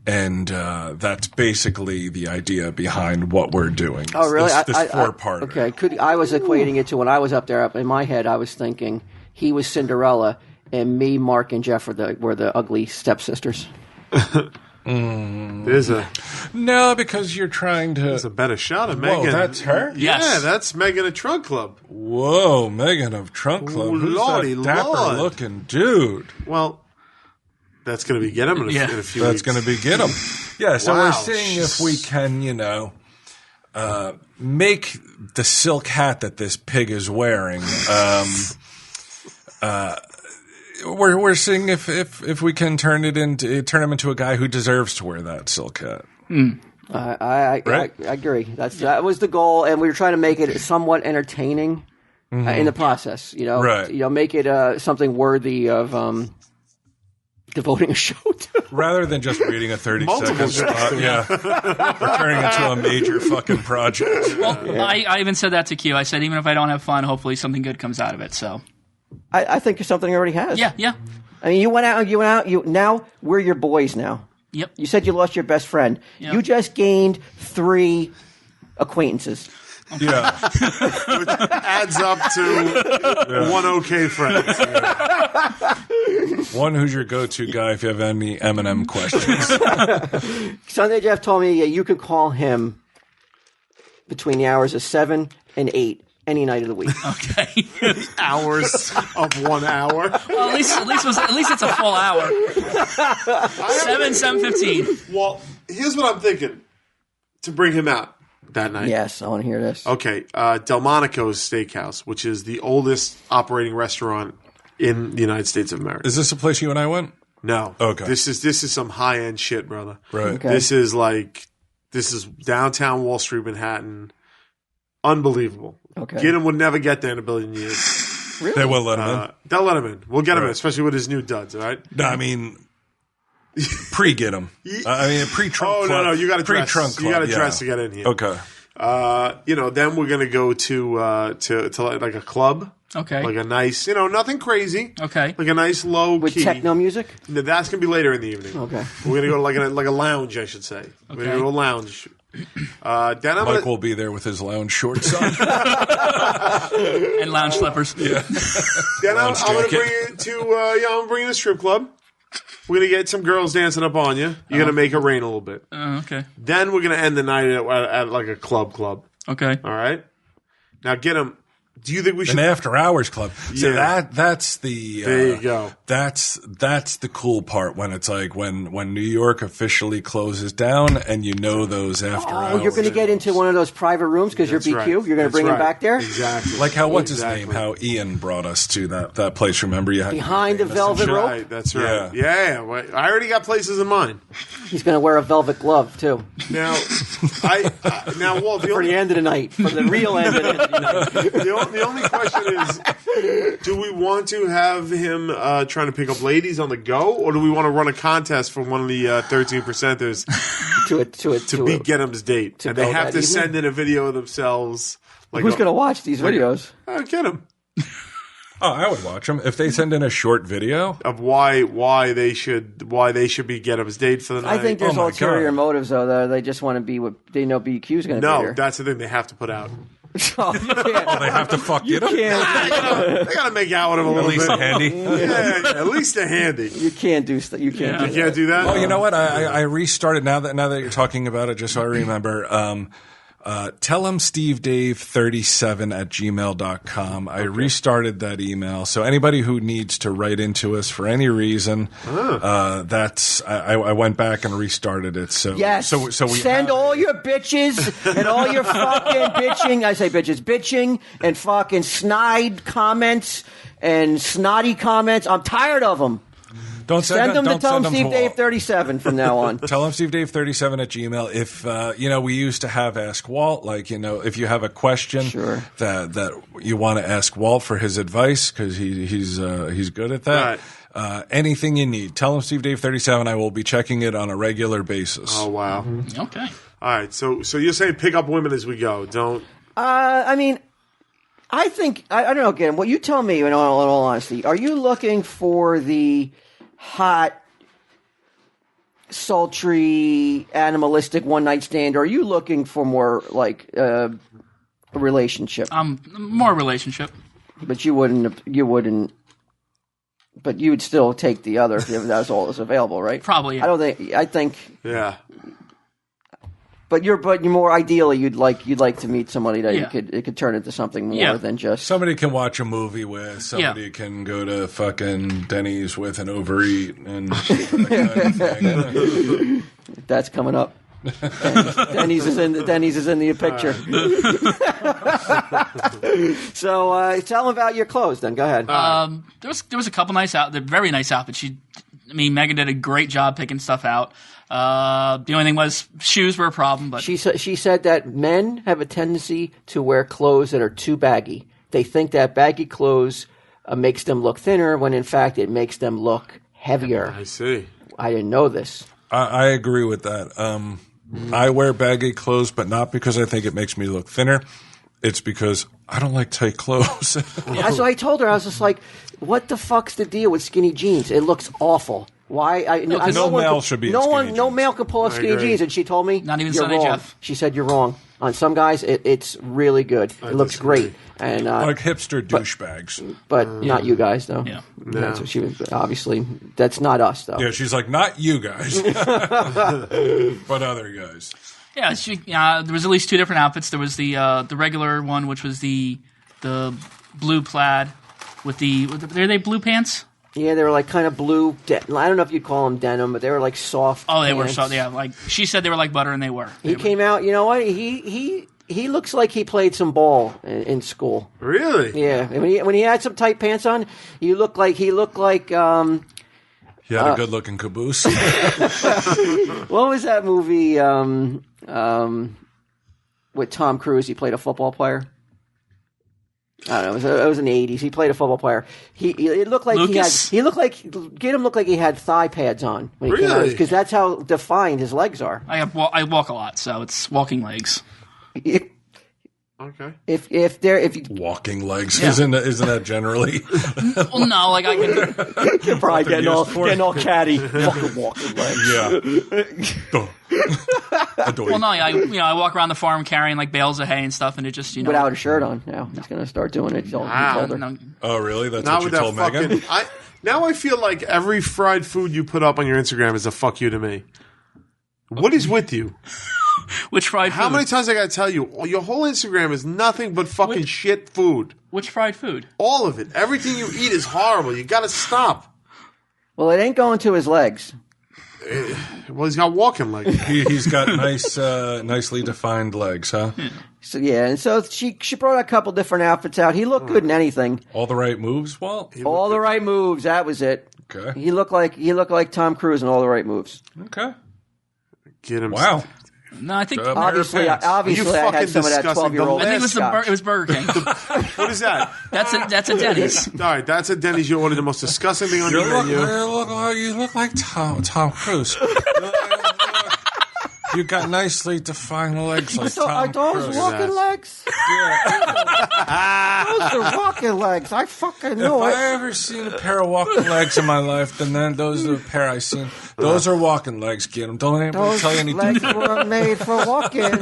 And that's basically the idea behind what we're doing. Oh, really? This 4-parter. Okay. I was equating it to when I was up there. Up in my head, I was thinking he was Cinderella, and me, Mark, and Jeff were the ugly stepsisters. There's a No, because you're trying to. there's a better shot of Whoa, Megan. that's her? Yeah, Yes. that's Megan at Trunk Club. Whoa, Megan of Trunk Club. Ooh, Who's lordy that dapper lord. looking dude? Well, that's going to be Get Him in a, Yeah. in a few That's weeks. going to be Gidim. Yeah, so Wow. we're seeing if we can, make the silk hat that this pig is wearing. We're seeing if we can turn him into a guy who deserves to wear that silk hat. I Right. agree. That was the goal, and we were trying to make it somewhat entertaining in the process. Right. Make it something worthy of devoting a show to. Rather than just reading a 30-second Multiple spot, we're turning into a major fucking project. Well, I even said that to Q. I said even if I don't have fun, hopefully something good comes out of it. So I think something already has. yeah. I mean, you went out. Now we're your boys now. Yep. You said you lost your best friend. Yep. You just gained 3 acquaintances. Yeah. Adds up to one okay friend. One who's your go-to guy if you have any Eminem questions. Sunday Jeff told me you could call him between the hours of 7 and 8 any night of the week. Okay. Hours of 1 hour. Well, at least it's a full hour. 7:15. Well, here's what I'm thinking to bring him out. that night? Yes, I want to hear this. Okay, Delmonico's Steakhouse, which is the oldest operating restaurant in the United States of America. Is this a place you and I went? No. Okay. This is some high end shit, brother. Right. Okay. This is downtown Wall Street, Manhattan. Unbelievable. Okay. Gideon would never get there in a billion years. Really? They will let him in. They'll let him in. We'll get him in, Right. especially with his new duds. All right. No, I mean, pre-get him. I mean, pre-trunk Oh club. no, you got to dress. Pre-trunk You got to club, dress to get in here. Okay. Then we're gonna go to like a club, Okay. like a nice, nothing crazy, Okay. like a nice low With key. techno music? No, that's gonna be later in the evening. Okay. We're gonna go to like a lounge, I should say. We're gonna go to a lounge. Then I'm Mike gonna, will be there with his lounge shorts on. And lounge slippers. then I'm gonna jacket. bring you to I'm bringing a strip club. We're gonna get some girls dancing up on you. You're gonna make it rain a little bit. Okay. Then we're gonna end the night at like a club. Okay. All right. Now get them. Do you think we should? An after-hours club. So Yeah. that's the There you go. That's the cool part when it's like when New York officially closes down and those after hours. Oh, you're going to get into one of those private rooms because you're That's BQ? right. You're going to That's bring him right. back there? Exactly. Like what's his Exactly. name? How Ian brought us to that place. Remember, you had Behind the velvet rope? Right, that's right. Yeah. Yeah. Well, I already got places in mind. He's going to wear a velvet glove, too, Now, Walt, for the end of the night, for the real end of the night. the only question is, do we want to have him trying to pick up ladies on the go, or do we want to run a contest for one of the 13%ers To be Get'em's date? And they go have that to evening? send in a video of themselves. Like, Who's going to watch these videos? Get him. Oh, I would watch them if they send in a short video. Of why they should be Get'em's date for the night. I think there's Oh my ulterior God. motives, though. That they just want to be what they know BQ's going to be no, there. that's the thing they have to put out. Oh, you can't. They have to fuck it up. can't- They gotta make out with him a At little least bit. handy. Yeah, at least a handy. You can't do stuff. You can't. You can't do that. Oh, you know what? I restarted now that you're talking about it, just so I remember. Tell him stevedave37@gmail.com. I restarted that email. So anybody who needs to write into us for any reason, I went back and restarted it. So Yes. so we send have- all your bitches and all your fucking bitching. I say bitching and fucking snide comments and snotty comments. I'm tired of them. Don't Send them to don't tell send them them Steve to Dave all. 37 from now on. Tell him stevedave37@gmail. If we used to have Ask Walt. Like if you have a question Sure. that you want to ask Walt for his advice because he's good at that. Right. Anything you need, tell him stevedave37. I will be checking it on a regular basis. Oh wow. Okay. All right. So you're saying pick up women as we go. Don't. I mean, I think I don't know. Again, what you tell me. In all honesty, are you looking for the hot, sultry, animalistic one night stand, or are you looking for more like a relationship? More relationship. But you wouldn't. But you would still take the other if that was all that's available, right? Probably. I think. Yeah. But you're more ideally you'd like to meet somebody that Yeah. it could turn into something more Yeah. than just. Somebody can watch a movie with. Somebody can go to fucking Denny's with and overeat and that kind of thing. That's coming up. Denny's is in the picture. So tell them about your clothes. Then go ahead. There was a couple very nice outfits. Megan did a great job picking stuff out. The only thing was shoes were a problem, but She said that men have a tendency to wear clothes that are too baggy. They think that baggy clothes makes them look thinner, when in fact it makes them look heavier. I see. I didn't know this. I agree with that. I wear baggy clothes, but not because I think it makes me look thinner. It's because I don't like tight clothes. So I told her, I was just like, "What the fuck's the deal with skinny jeans? It looks awful. Why? No male should be in No skinny no jeans. male can pull off skinny agree. jeans." And she told me, Not even "You're Sunday wrong." Jeff. She said, "You're wrong. On some guys, it's really good. It looks disagree. great, and Like hipster douchebags. but not you guys though. yeah. That's what she was. Obviously, that's not us though. Yeah, she's like, not you guys, but other guys. Yeah, there was at least two different outfits. There was the regular one, which was the blue plaid with are they blue pants? Yeah, they were like kind of blue. I don't know if you'd call them denim, but they were like soft. Oh, they were pants. so. Yeah, like she said, they were like butter, and they were. He came out. You know what? He looks like he played some ball in school. Really? Yeah, when he had some tight pants on, he looked like. He had a good-looking caboose. What was that movie with Tom Cruise? He played a football player. I don't know. It was in the 80s. He played a football player. It looked like Lucas? he looked like he had thigh pads on when he came out, Really? because that's how defined his legs are. I walk a lot, so it's walking legs. Okay. If you Walking legs. Yeah. Isn't that generally? Well, no, like I can. you're probably getting all catty, Yeah. fucking walking legs. Yeah. Well, no, I walk around the farm carrying like bales of hay and stuff, and it just Without a shirt on. Now he's gonna start doing it. He told her. No, Oh, really? That's Not what with you that told Megan? fucking. Now I feel like every fried food you put up on your Instagram is a fuck you to me. What is with you? which fried How food? many times I gotta tell you? Your whole Instagram is nothing but fucking shit food. Which fried food? All of it. Everything you eat is horrible. You gotta stop. Well, it ain't going to his legs. Well, he's got walking legs. He's got nicely defined legs, huh? So yeah, and so she brought a couple different outfits out. He looked good in anything. All the right moves, Walt? All the right moves. That was it. Okay. He looked like Tom Cruise in all the right moves. Okay. Get him. Wow. No, I think. Obviously, I You had fucking some of that disgusting. 12-year-old. I think it was scotch. Burger King. What is that? That's a Denny's. All right, that's at Denny's. You ordered the most disgusting thing on your menu. You look like Tom Cruise. You got nicely defined legs like Are Tom those Cruise. walking legs? Yeah. Those are walking legs. I fucking If knew I it. ever seen a pair of walking legs in my life, then those are the pair I seen. Those are walking legs, get them. Don't anybody Those tell you any legs different. were made for walking. And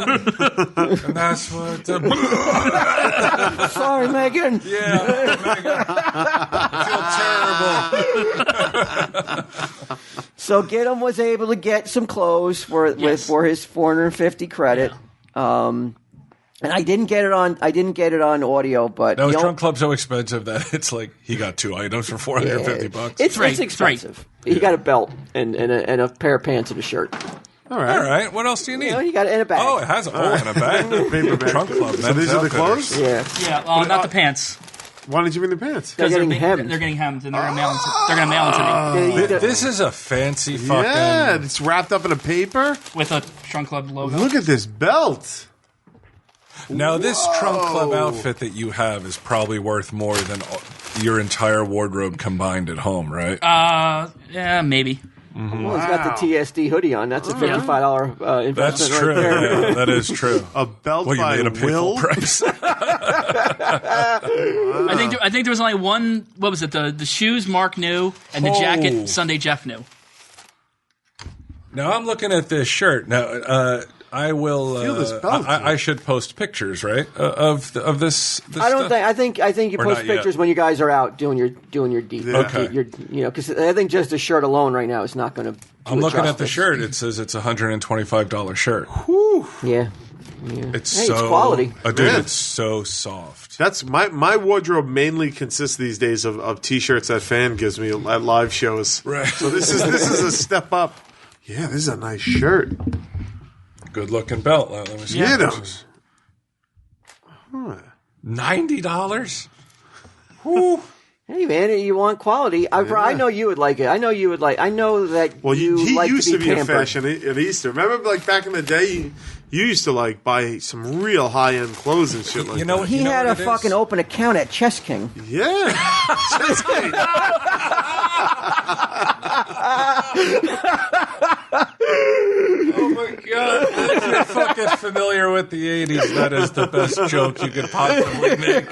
that's what the... Sorry, Megan. Yeah, Megan. I feel terrible. So Gidim was able to get some clothes for his $450 credit. And I didn't get it on audio, but No, his trunk club's so expensive that it's like he got 2 items for $450. It's Three. expensive. He got a belt and a pair of pants and a shirt. All right. All right, what else do you need? You know, you got it in a bag. Oh, it has in a bag. Paper bag. Trunk club. So these are the clothes? Yeah. Yeah, well, not the pants. Why didn't you bring the pants? They're getting hemmed. They're getting hemmed, and they're gonna mail them. They're gonna mail them to me This is a fancy fucking... Yeah, it's wrapped up in a paper. with a Trunk Club logo. Look at this belt. Now, this trunk club outfit that you have is probably worth more than your entire wardrobe combined at home, right? Yeah, maybe. Well, he's got the TSD hoodie on. That's a $55 investment That's right true. there. Yeah, that is true. A belt Well, you by made a pay Will. full price. I think there was only one. What was it? The shoes Mark knew, and the jacket Sunday Jeff knew. Now, I'm looking at this shirt. Now, I will. Feel this belt, I should post pictures, right, of this. I don't stuff? think. I think you Or post not yet. pictures when you guys are out doing your deep. Okay. Because I think just the shirt alone right now is not going to. I'm looking at the shirt. It says it's a $125 shirt. Yeah. It's Hey, so it's quality. dude, Yeah. it's so soft. That's my wardrobe mainly consists these days of t-shirts that fan gives me at live shows. Right. So this is a step up. Yeah, this is a nice shirt. Good looking belt. Let me see. Yeah. $90. Hey man, you want quality? I know you would like it. I know you would like. I know that. Well, you he like used to be a pampered. fashion at Easter. Remember, like back in the day, you used to like buy some real high end clothes and shit like You know that. He You know had what a it fucking is? open account at Chess King. Yeah. Oh my god! If you're fucking familiar with the '80s, that is the best joke you could possibly make.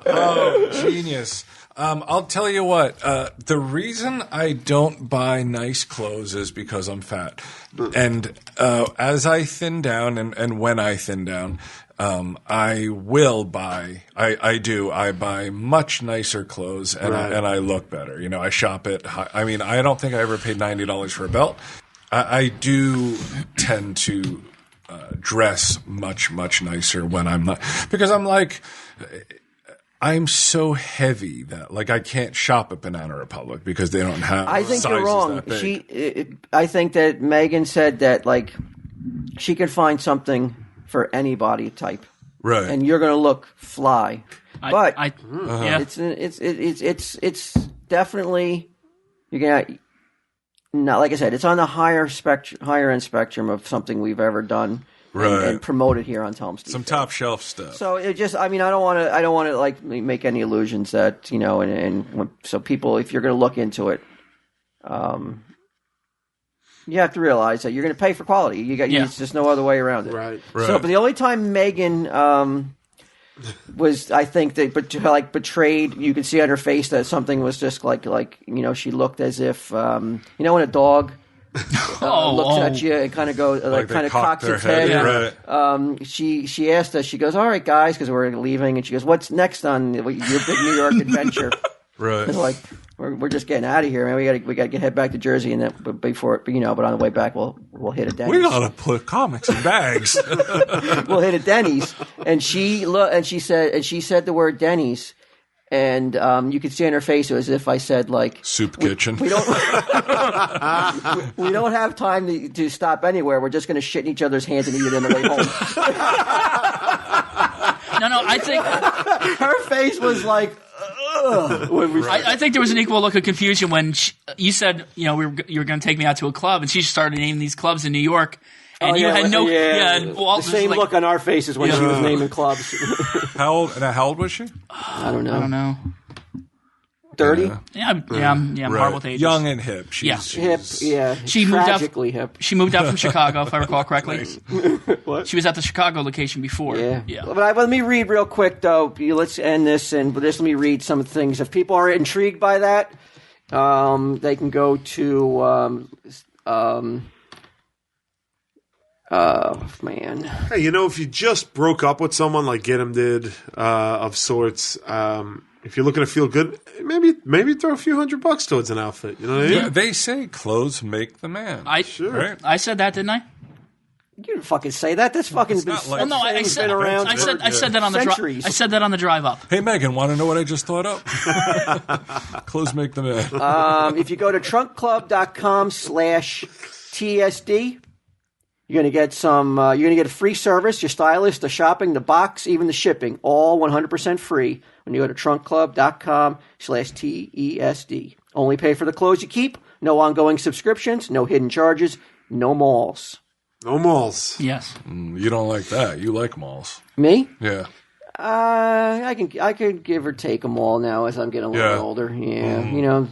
Oh, genius! I'll tell you what. The reason I don't buy nice clothes is because I'm fat, and as I thin down, and when I thin down. I will buy. I do. I buy much nicer clothes, and I look better. You know, I shop at. I mean, I don't think I ever paid $90 for a belt. I do tend to dress much nicer when I'm not, because I'm like, I'm so heavy that like I can't shop at Banana Republic because they don't have. I think you're sizes wrong. that big. I think that Megan said that like she could find something for any body type, Right. and you're going to look fly. But yeah. it's definitely you're gonna. Not like I said, it's on the higher end spectrum of something we've ever done and promoted here on Tell 'em Steve. Some top shelf stuff. So it just, I mean, I don't want to like make any illusions that so people, if you're going to look into it, you have to realize that you're going to pay for quality. It's just no other way around it. Right. So, but the only time Megan was, I think that, but betrayed. You could see on her face that something was just like she looked as if when a dog looks at you and kind of goes kind of cocks its head. Yeah. Right. She asked us. She goes, "All right, guys," because we're leaving, and she goes, "What's next on your big New York adventure?" Right. It's like we're just getting out of here, man. We got to head back to Jersey, and then but on the way back we'll hit a Denny's. We gotta put comics in bags. We'll hit a Denny's, and she said the word Denny's, and you could see on her face it was as if I said like Soup kitchen. We don't we don't have time to stop anywhere. We're just going to shit in each other's hands and eat it on the way home. No, I think her face was like. I think there was an equal look of confusion when you said, you were going to take me out to a club, and she started naming these clubs in New York, and had no, and Walt the same look on our faces when she was naming clubs. How old was she? I don't know. 30? Yeah, I'm horrible with ages. Young and hip. She's hip, yeah. She tragically hip. hip. She moved out from Chicago, if I recall correctly. What? She was at the Chicago location before. Yeah. But let me read real quick, though. Let's end this, and just let me read some of the things. If people are intrigued by that, they can go to... man. Hey, if you just broke up with someone like Get 'em did, of sorts, if you're looking to feel good, maybe throw a few $100 towards an outfit. You know what I mean? Yeah, they say clothes make the man. Sure. Right? I said that, didn't I? You didn't fucking say that. That's fucking been, not like- No, I said been around. I said that on the centuries. I said that on the drive up. Hey, Megan, want to know what I just thought up? Clothes make the man. If you go to trunkclub.com/TSD, you're gonna get you're gonna get a free service, your stylist, the shopping, the box, even the shipping, all 100% free when you go to trunkclub.com/TESD. Only pay for the clothes you keep. No ongoing subscriptions. No hidden charges. No malls. No malls. Yes. You don't like that. You like malls. Me? Yeah. I can give or take them all now as I'm getting a little older. Yeah,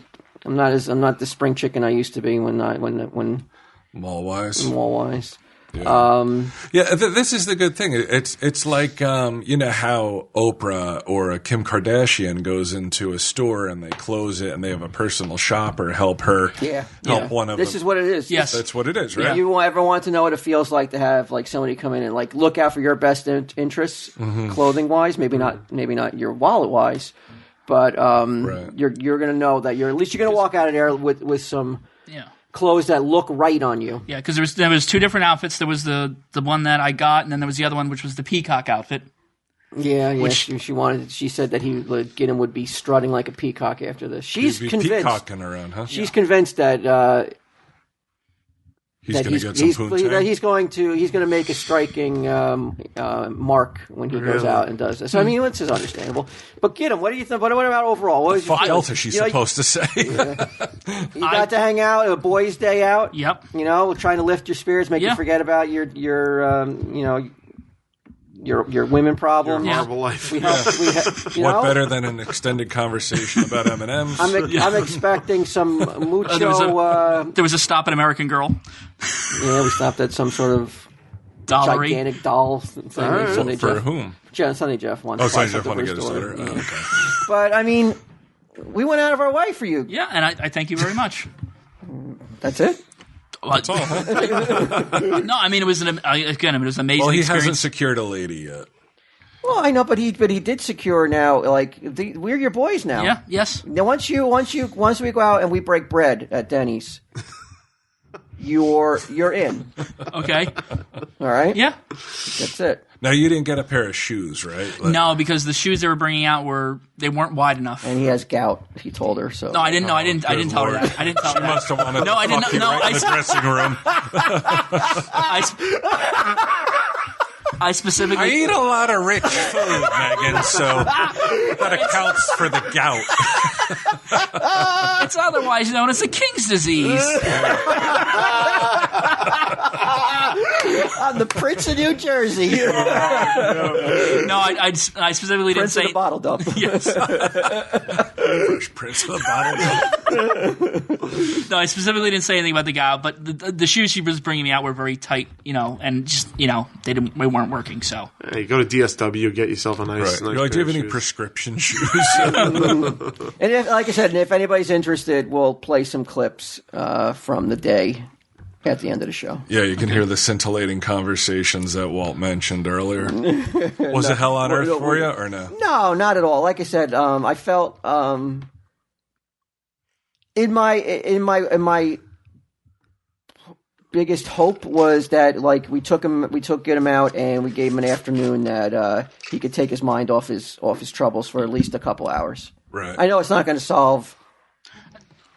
I'm not the spring chicken I used to be when Mall wise. Yeah. This is the good thing. It's like how Oprah or a Kim Kardashian goes into a store and they close it and they have a personal shopper help her. Help one of them. This is what it is. Yes. That's what it is, right? You ever want to know what it feels like to have like somebody come in and like look out for your best interests, clothing wise, maybe not your wallet wise, but you're gonna know that you're gonna walk out of there with some clothes that look right on you. Yeah, because there was two different outfits. There was the one that I got, and then there was the other one, which was the peacock outfit. Yeah. She said that Gideon would be strutting like a peacock after this. She's convinced. Peacocking around, huh? She's convinced that he's going to get some poontang. He's going to make a striking mark when he goes out and does this. So, I mean, this is understandable. But Gideon, what do you think? What about overall? What Fuck else is she supposed to say? You got to hang out, a boys' day out. Yep. Trying to lift your spirits, make you forget about your women problem. Your horrible life. What better than an extended conversation about M&Ms? I'm expecting some mucho. There was a stop at American Girl. Yeah, we stopped at some sort of Dollery. gigantic doll thing. Right. For whom? Sunday Jeff wants. Oh, Sunday Jeff wanted to get his daughter. Yeah. Oh, okay. But I mean, we went out of our way for you. Yeah, and I thank you very much. That's it. That's all, huh? No, I mean it was an amazing Well, he experience. hasn't secured a lady yet. Well, I know, but he did secure now. Like we're your boys now. Yeah. Yes. Now once we go out and we break bread at Denny's, you're in. Okay. All right. Yeah. That's it. Now you didn't get a pair of shoes, right? Like, No, because the shoes they were bringing out weren't wide enough. And he has gout. He told her so. No, I didn't know. I didn't tell her Lord. that. I didn't tell her She that. must have wanted No, to I didn't fuck you know. right in the dressing room. I specifically. I eat a lot of rich food, Megan, so that accounts for the gout. It's otherwise known as the King's disease. I'm the Prince of New Jersey. No, I specifically Prince didn't of the say. bottle dump. Yes. Fresh Prince of the bottle. No, I specifically didn't say anything about the gout, but the shoes she was bringing me out were very tight, and just they weren't working. So Hey, go to DSW, get yourself a nice. Right. nice You're like, do you pair have of any shoes. prescription shoes? And like I said, if anybody's interested, we'll play some clips from the day at the end of the show. Yeah, you can hear the scintillating conversations that Walt mentioned earlier. Was it hell on earth for you, or no? No, not at all. Like I said, I felt in my biggest hope was that like we took him out and we gave him an afternoon that he could take his mind off his troubles for at least a couple hours. Right. I know it's not going to solve.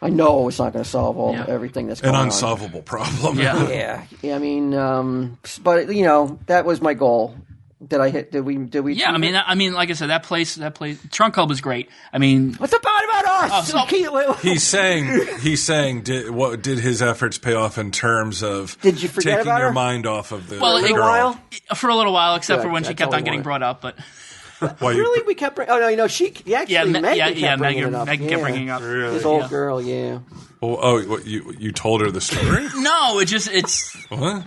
I know it's not going to solve everything that's going An on. unsolvable problem. yeah. Yeah. I mean, but that was my goal. Did I hit? Did we? Yeah, I mean, like I said, that place, Trunk Club was great. I mean, What's about us? He's saying, did his efforts pay off in terms of Did you forget taking about your her? mind off of the Well, girl? it- while? for a little while, except Good, for when she that's kept all on I getting wanted. brought up. But Why you- Really, we kept. She actually. Megan kept bringing it up. Megan kept bringing it up. This old girl. Yeah, what, you told her the story? No, it's What?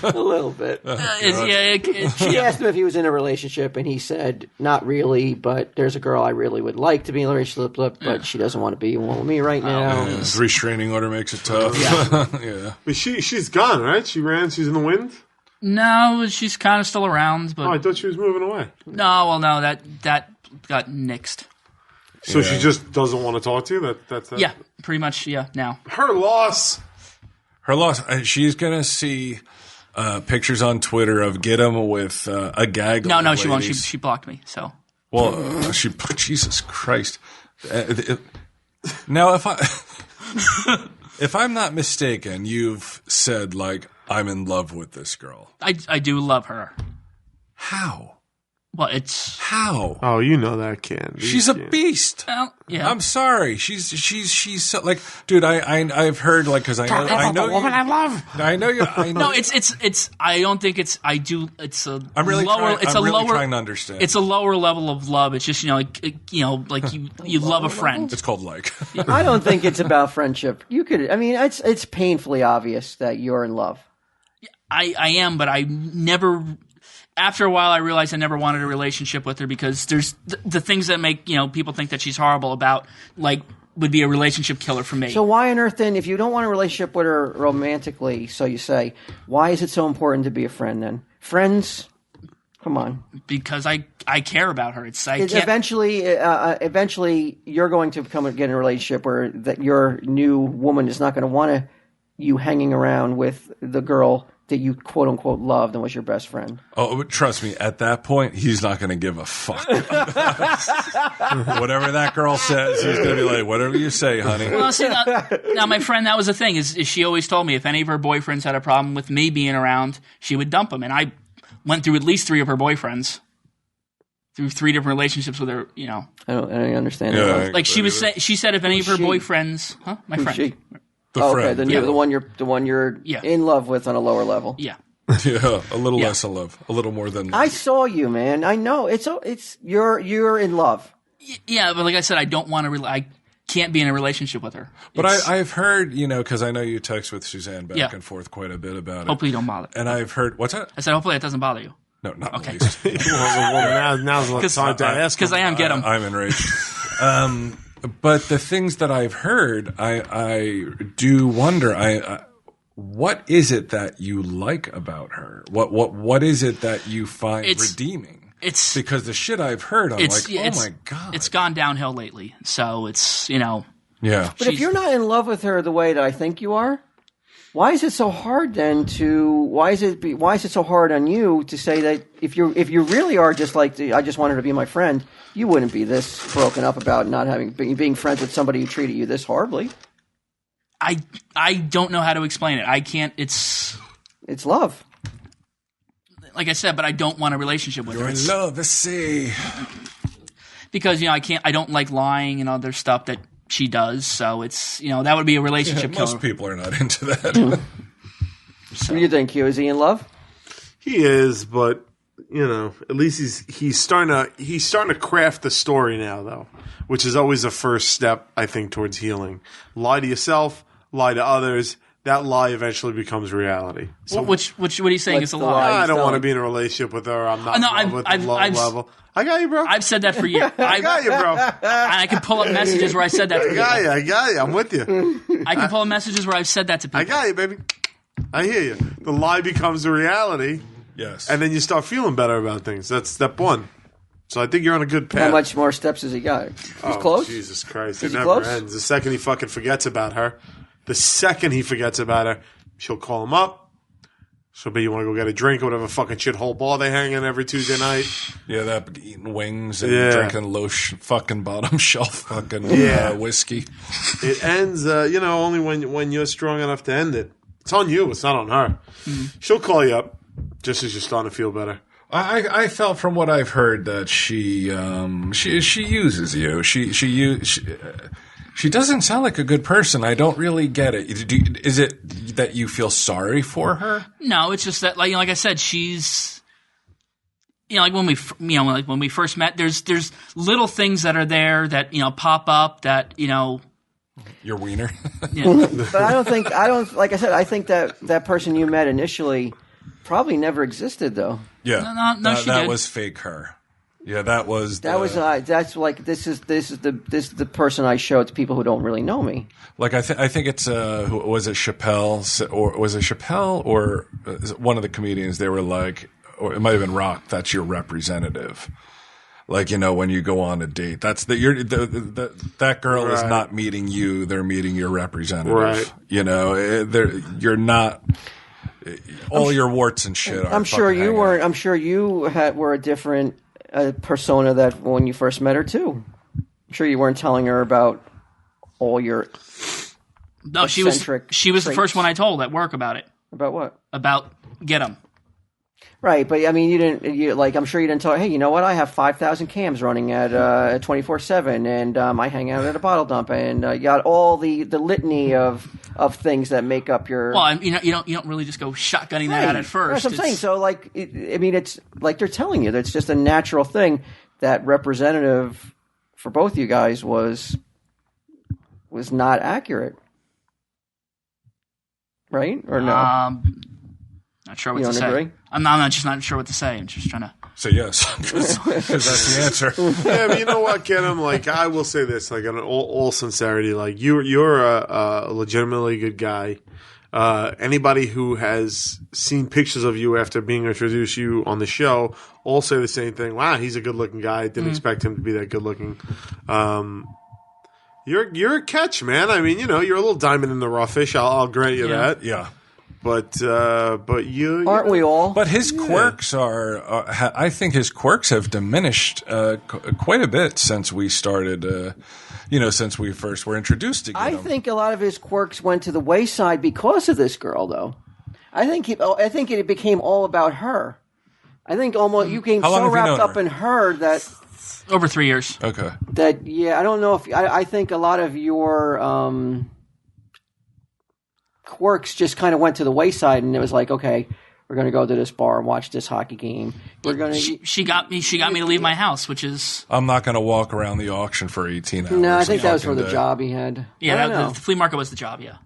a little bit. She asked him if he was in a relationship, and he said, "Not really, but there's a girl I really would like to be in a relationship with, but she doesn't want to be one with me right now." Yeah, the restraining order makes it tough. Yeah. But she's gone, right? She ran. She's in the wind. No, she's kind of still around, but Oh, I thought she was moving away. no, that got nixed. So she just doesn't want to talk to you. That's Yeah, pretty much. Yeah, now. her loss. Her loss. She's gonna see pictures on Twitter of get him with a gag. No, she won't. She blocked me. So Well, Jesus Christ. Now, if I'm not mistaken, you've said like I'm in love with this girl. I do love her. How? Well, it's How? Oh, you know that can. She's a beast. yeah. I'm sorry. She's so, like, dude. I've heard like because I know you, I love. I know you. I know. No, it's. I don't think it's. I do. It's a. I'm really lower. trying. It's I'm a really lower. trying to understand. It's a lower level of love. It's just like you love a friend. It's called like. I don't think it's about friendship. You could. I mean, it's painfully obvious that you're in love. I am, but I never. After a while, I realized I never wanted a relationship with her because there's the things that make people think that she's horrible about would be a relationship killer for me. So why on earth then, if you don't want a relationship with her romantically, so you say, why is it so important to be a friend then? Friends, come on. Because I care about her. I can't. Eventually, you're going to get in a relationship where that your new woman is not going to want you hanging around with the girl that you quote unquote loved and was your best friend. Oh, but trust me, at that point, he's not going to give a fuck. Whatever that girl says, he's going to be like, whatever you say, honey. Well, see, now my friend, that was the thing, is she always told me if any of her boyfriends had a problem with me being around, she would dump them. And I went through at least 3 of her boyfriends, through 3 different relationships with her, I don't understand. Yeah, that. Like she said if any of her She? boyfriends, my friend. She? The Okay, friend. the one you're Yeah. in love with on a lower level. Yeah. Yeah, a little Yeah. less in love, a little more than. I saw you, man. I know it's you're in love. Yeah, but like I said, I don't want to. I can't be in a relationship with her. But It's- I've heard, because I know you text with Suzanne back Yeah. and forth quite a bit about it. hopefully you don't bother. And I've heard, what's that? I said hopefully it doesn't bother you. No, not Okay. least. Now's the time to ask. Because I am get 'em. I'm enraged. But the things that I've heard, I do wonder. What is it that you like about her? What is it that you find redeeming? It's Because the shit I've heard, I'm like, oh my god, it's gone downhill lately. So it's yeah. But if you're not in love with her the way that I think you are, Why is it so hard then why is it so hard on you to say that if you really are just like I just want her to be my friend, you wouldn't be this broken up about not being friends with somebody who treated you this horribly? I don't know how to explain it. I can't. It's love. Like I said, but I don't want a relationship with her. You're in love, see. Because I don't like lying and other stuff that she does. So it's that would be a relationship killer. Most people are not into that. What do you think, Hugh? Is he in love? He is, but at least he's starting to craft the story now, though, which is always a first step, I think, towards healing. Lie to yourself, lie to others. That lie eventually becomes reality. So, what are you saying is a the lie? lie? I don't want to be in a relationship with her. I'm not in love with the low level. I got you, bro. I've said that for years. I got you, bro. I can pull up messages where I said that to people. I got you. I'm with you. I can pull up messages where I've said that to people. I got you, baby. I hear you. The lie becomes a reality. Yes. And then you start feeling better about things. That's step one. So I think you're on a good path. How much more steps has he got? He's close? Jesus Christ. Is It he never close? ends. The second he fucking forgets about her, she'll call him up. She'll be, you want to go get a drink or whatever fucking shithole bar they hang in every Tuesday night. Yeah, that eating wings and Yeah. drinking low fucking bottom shelf fucking whiskey. It ends, only when you're strong enough to end it. It's on you. It's not on her. She'll call you up just as you're starting to feel better. I felt from what I've heard that she uses you. She doesn't sound like a good person. I don't really get it. Is it that you feel sorry for her? No, it's just that, like I said, she's, like when we first met, there's little things that are there that pop up that Your wiener. But I think that person you met initially probably never existed, though. Yeah, No, she that did. was fake her. Yeah, that was. That's like this is the person I show to people who don't really know me. Like I think it's was it Chappelle or was it Chappelle or one of the comedians? They were like, or it might have been Rock. That's your representative. Like when you go on a date, that's that girl is not meeting you; they're meeting your representative. Right. You're not. All your warts and shit. I'm sure you weren't. I'm sure you were a different persona that when you first met her too. I'm sure you weren't telling her about all your. No, she was the traits. first one I told at work about it. About what? About get 'em. Right, but I mean, you didn't. I'm sure you didn't tell her. Hey, you know what? I have 5,000 cams running at 24/7, and I hang out at a bottle dump, and you got all the litany of things that make up your. Well, you don't really just go shotgunning that out at first. That's what I'm saying. So, it's like they're telling you that's just a natural thing. That representative for both of you guys was not accurate, right? Or no? Not sure what You to don't say. agree? I'm just not sure what to say. I'm just trying to. So yes, because that's the answer. Yeah, but you know what, Ken? I will say this, in all sincerity, you're a legitimately good guy. Anybody who has seen pictures of you after being introduced you on the show all say the same thing. Wow, he's a good-looking guy. I didn't expect him to be that good-looking. You're a catch, man. I mean, you're a little diamond in the roughish. I'll grant you that. Yeah. But you Aren't we all? But his quirks I think his quirks have diminished quite a bit since we started, since we first were introduced to him. I think a lot of his quirks went to the wayside because of this girl, though. I think it became all about her. I think almost you became so wrapped up in her that Over 3 years. Okay. I don't know if I think a lot of your quirks just kind of went to the wayside, and it was like, okay, we're going to go to this bar and watch this hockey game. We're going to. She got me to leave my house, which is. I'm not going to walk around the auction for 18 hours. No, I think that was for fucking the day. job he had. Yeah, I don't know. the flea market was the job. Yeah,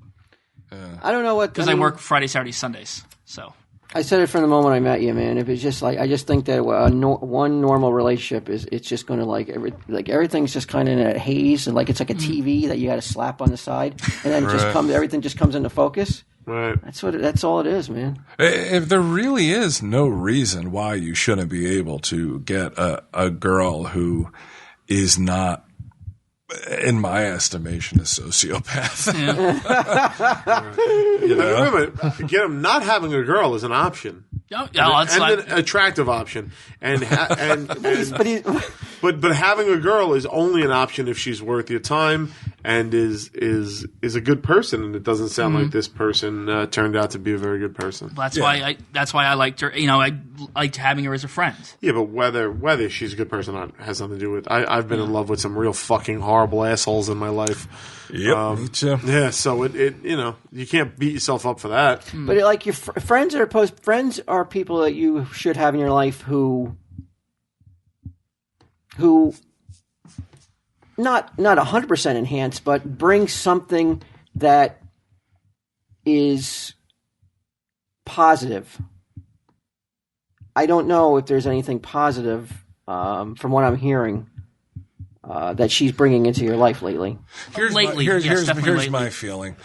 I don't know what because I work Friday, Saturday, Sundays. So. I said it from the moment I met you, man. If it's just I just think that one normal relationship it's just going to everything's just kind of in a haze, and it's like a TV that you got to slap on the side, and then everything just comes into focus. right. That's all it is, man. If there really is no reason why you shouldn't be able to get a girl who is not in my estimation, a sociopath. You know? Remember, again, not having a girl is an option. An attractive option, and but having a girl is only an option if she's worth your time and is a good person. And it doesn't sound like this person turned out to be a very good person. That's why I liked her. You know, I liked having her as a friend. Yeah, but whether she's a good person or not has nothing to do with. I've been in love with some real fucking horrible assholes in my life. Yep, me too. Yeah, so it you can't beat yourself up for that. But like your friends are people that you should have in your life who not 100% enhance, but bring something that is positive. I don't know if there's anything positive from what I'm hearing that she's bringing into your life lately. Here's my feeling.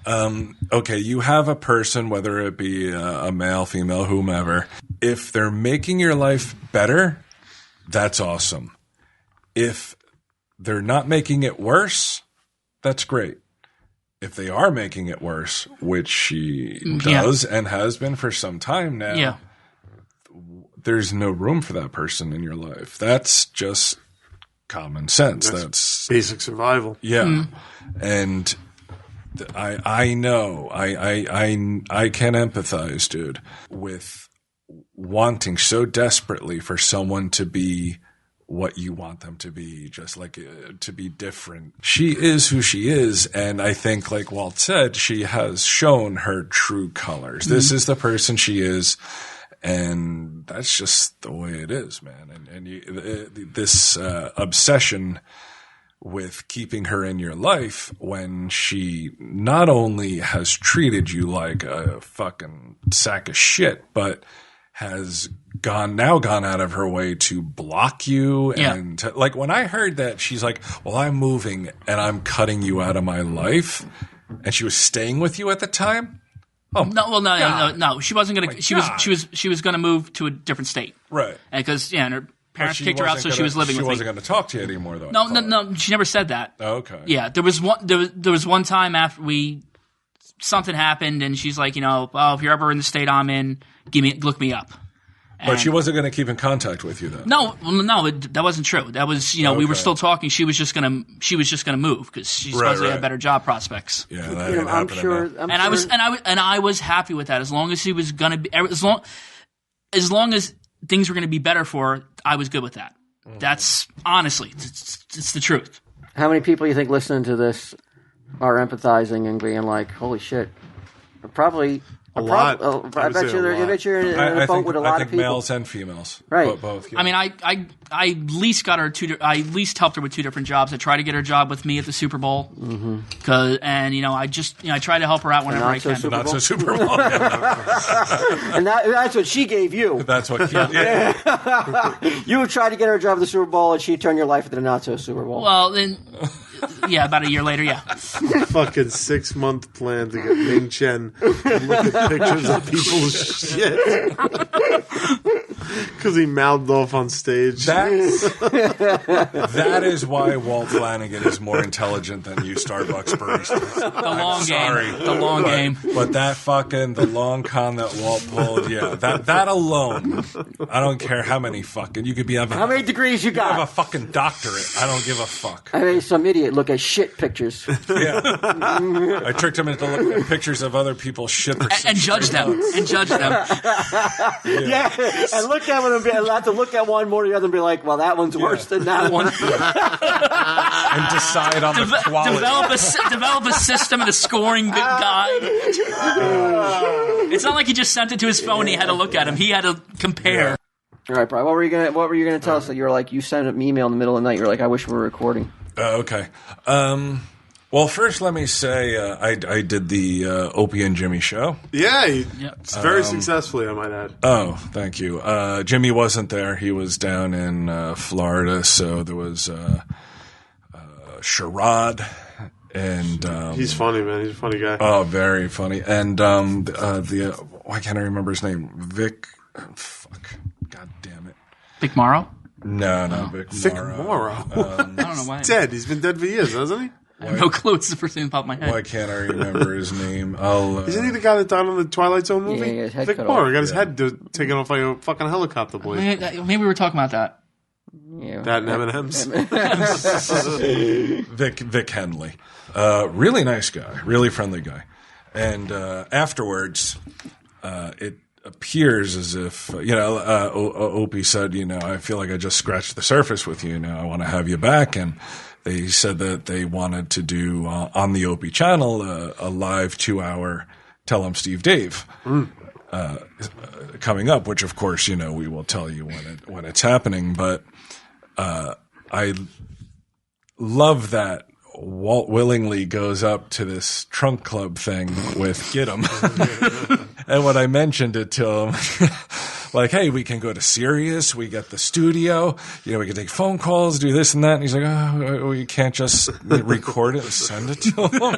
Okay, you have a person, whether it be a male, female, whomever. If they're making your life better, that's awesome. If they're not making it worse, that's great. If they are making it worse, which she does and has been for some time now, there's no room for that person in your life. That's just common sense. That's basic survival. Yeah. And I know, I can empathize, dude, with wanting so desperately for someone to be what you want them to be, just like to be different. She is who she is, and I think, like Walt said, she has shown her true colors. This is the person she is, and that's just the way it is, man. And this obsession with keeping her in your life when she not only has treated you like a fucking sack of shit, but has gone out of her way to block you. And like when I heard that she's like, well, I'm moving and I'm cutting you out of my life, and she was staying with you at the time. Oh no. She wasn't gonna. She was gonna move to a different state, right? And because and her parents kicked her out, so she was living with me. She wasn't going to talk to you anymore, though. No. She never said that. Oh, okay. Yeah, there was one time after something happened, and she's like, if you're ever in the state I'm in, look me up. But she wasn't going to keep in contact with you, then. No, that wasn't true. That was, we were still talking. She was just gonna move because she supposedly had better job prospects. Yeah, that ain't happening, man. I was happy with that as long as he was gonna be as long as things were going to be better for her, I was good with that. That's honestly, it's the truth. How many people you think listening to this are empathizing and being like, "Holy shit"? Probably a lot. I bet you're in a boat with a lot of people. Males and females, right? Both. Yeah. I mean, I at least got her I at least helped her with 2 different jobs. I tried to get her a job with me at the Super Bowl, I tried to help her out whenever I can. Not so Super Bowl, and that's what she gave you. That's what. You would try to get her a job at the Super Bowl, and she'd turn your life into the not so Super Bowl. Well, then. Yeah, about a year later, yeah. Fucking 6-month plan to get Ming Chen to look at pictures of people's shit. Because he mouthed off on stage. That is why Walt Flanagan is more intelligent than you Starbucks baristas. The long game. But the long con that Walt pulled, that alone, I don't care how many you could be having. How many degrees you got? Have a fucking doctorate. I don't give a fuck. I mean, some idiot look at shit pictures. Yeah. I tricked him into looking at pictures of other people's shit. And judge them. Yeah. And look at one and have to look at one more than the other and be like, well, that one's worse than that one. And decide on the quality. Develop a system and a scoring guide. It's not like he just sent it to his phone and he had to look at him. He had to compare. Yeah. All right, Brian. What were you gonna tell us? That you were like, you sent an email in the middle of the night. You're like, I wish we were recording. Okay. Well, first, let me say I did the Opie and Jimmy show. Yeah, it's very successfully, I might add. Oh, thank you. Jimmy wasn't there. He was down in Florida, so there was Sherrod. And he's funny, man. He's a funny guy. Oh, very funny. And why can't I remember his name? Vic. Fuck. God damn it. Vic Morrow? No, Vic Vic Morrow. Morrow. I don't know why. Dead. He's been dead for years, hasn't he? I have no clue. It's the first thing that popped in my head. Why can't I remember his name? Isn't he the guy that died on the Twilight Zone movie? Yeah, his head Vic cut Morrow off. got his head taken off by a fucking helicopter blade. Maybe we were talking about that. Yeah. That and M&M's. Vic Henley. Really nice guy, really friendly guy. And afterwards, it appears as if, Opie said, I feel like I just scratched the surface with you. I want to have you back. And they said that they wanted to do on the Opie channel a live 2-hour Tell 'em Steve Dave coming up, which of course, we will tell you when it's happening. But I love that Walt willingly goes up to this trunk club thing with Get 'em. And when I mentioned it to him, like, hey, we can go to Sirius, we get the studio, we can take phone calls, do this and that. And he's like, oh, you can't just record it and send it to him?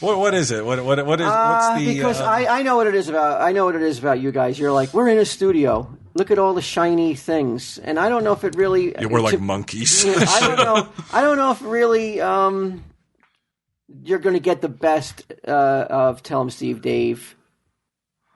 What is it? What's the? Because I know what it is about. I know what it is about you guys. You're like, we're in a studio. Look at all the shiny things, and I don't know if it really. We're like monkeys. I don't know. I don't know if really you're going to get the best of Tell 'em Steve Dave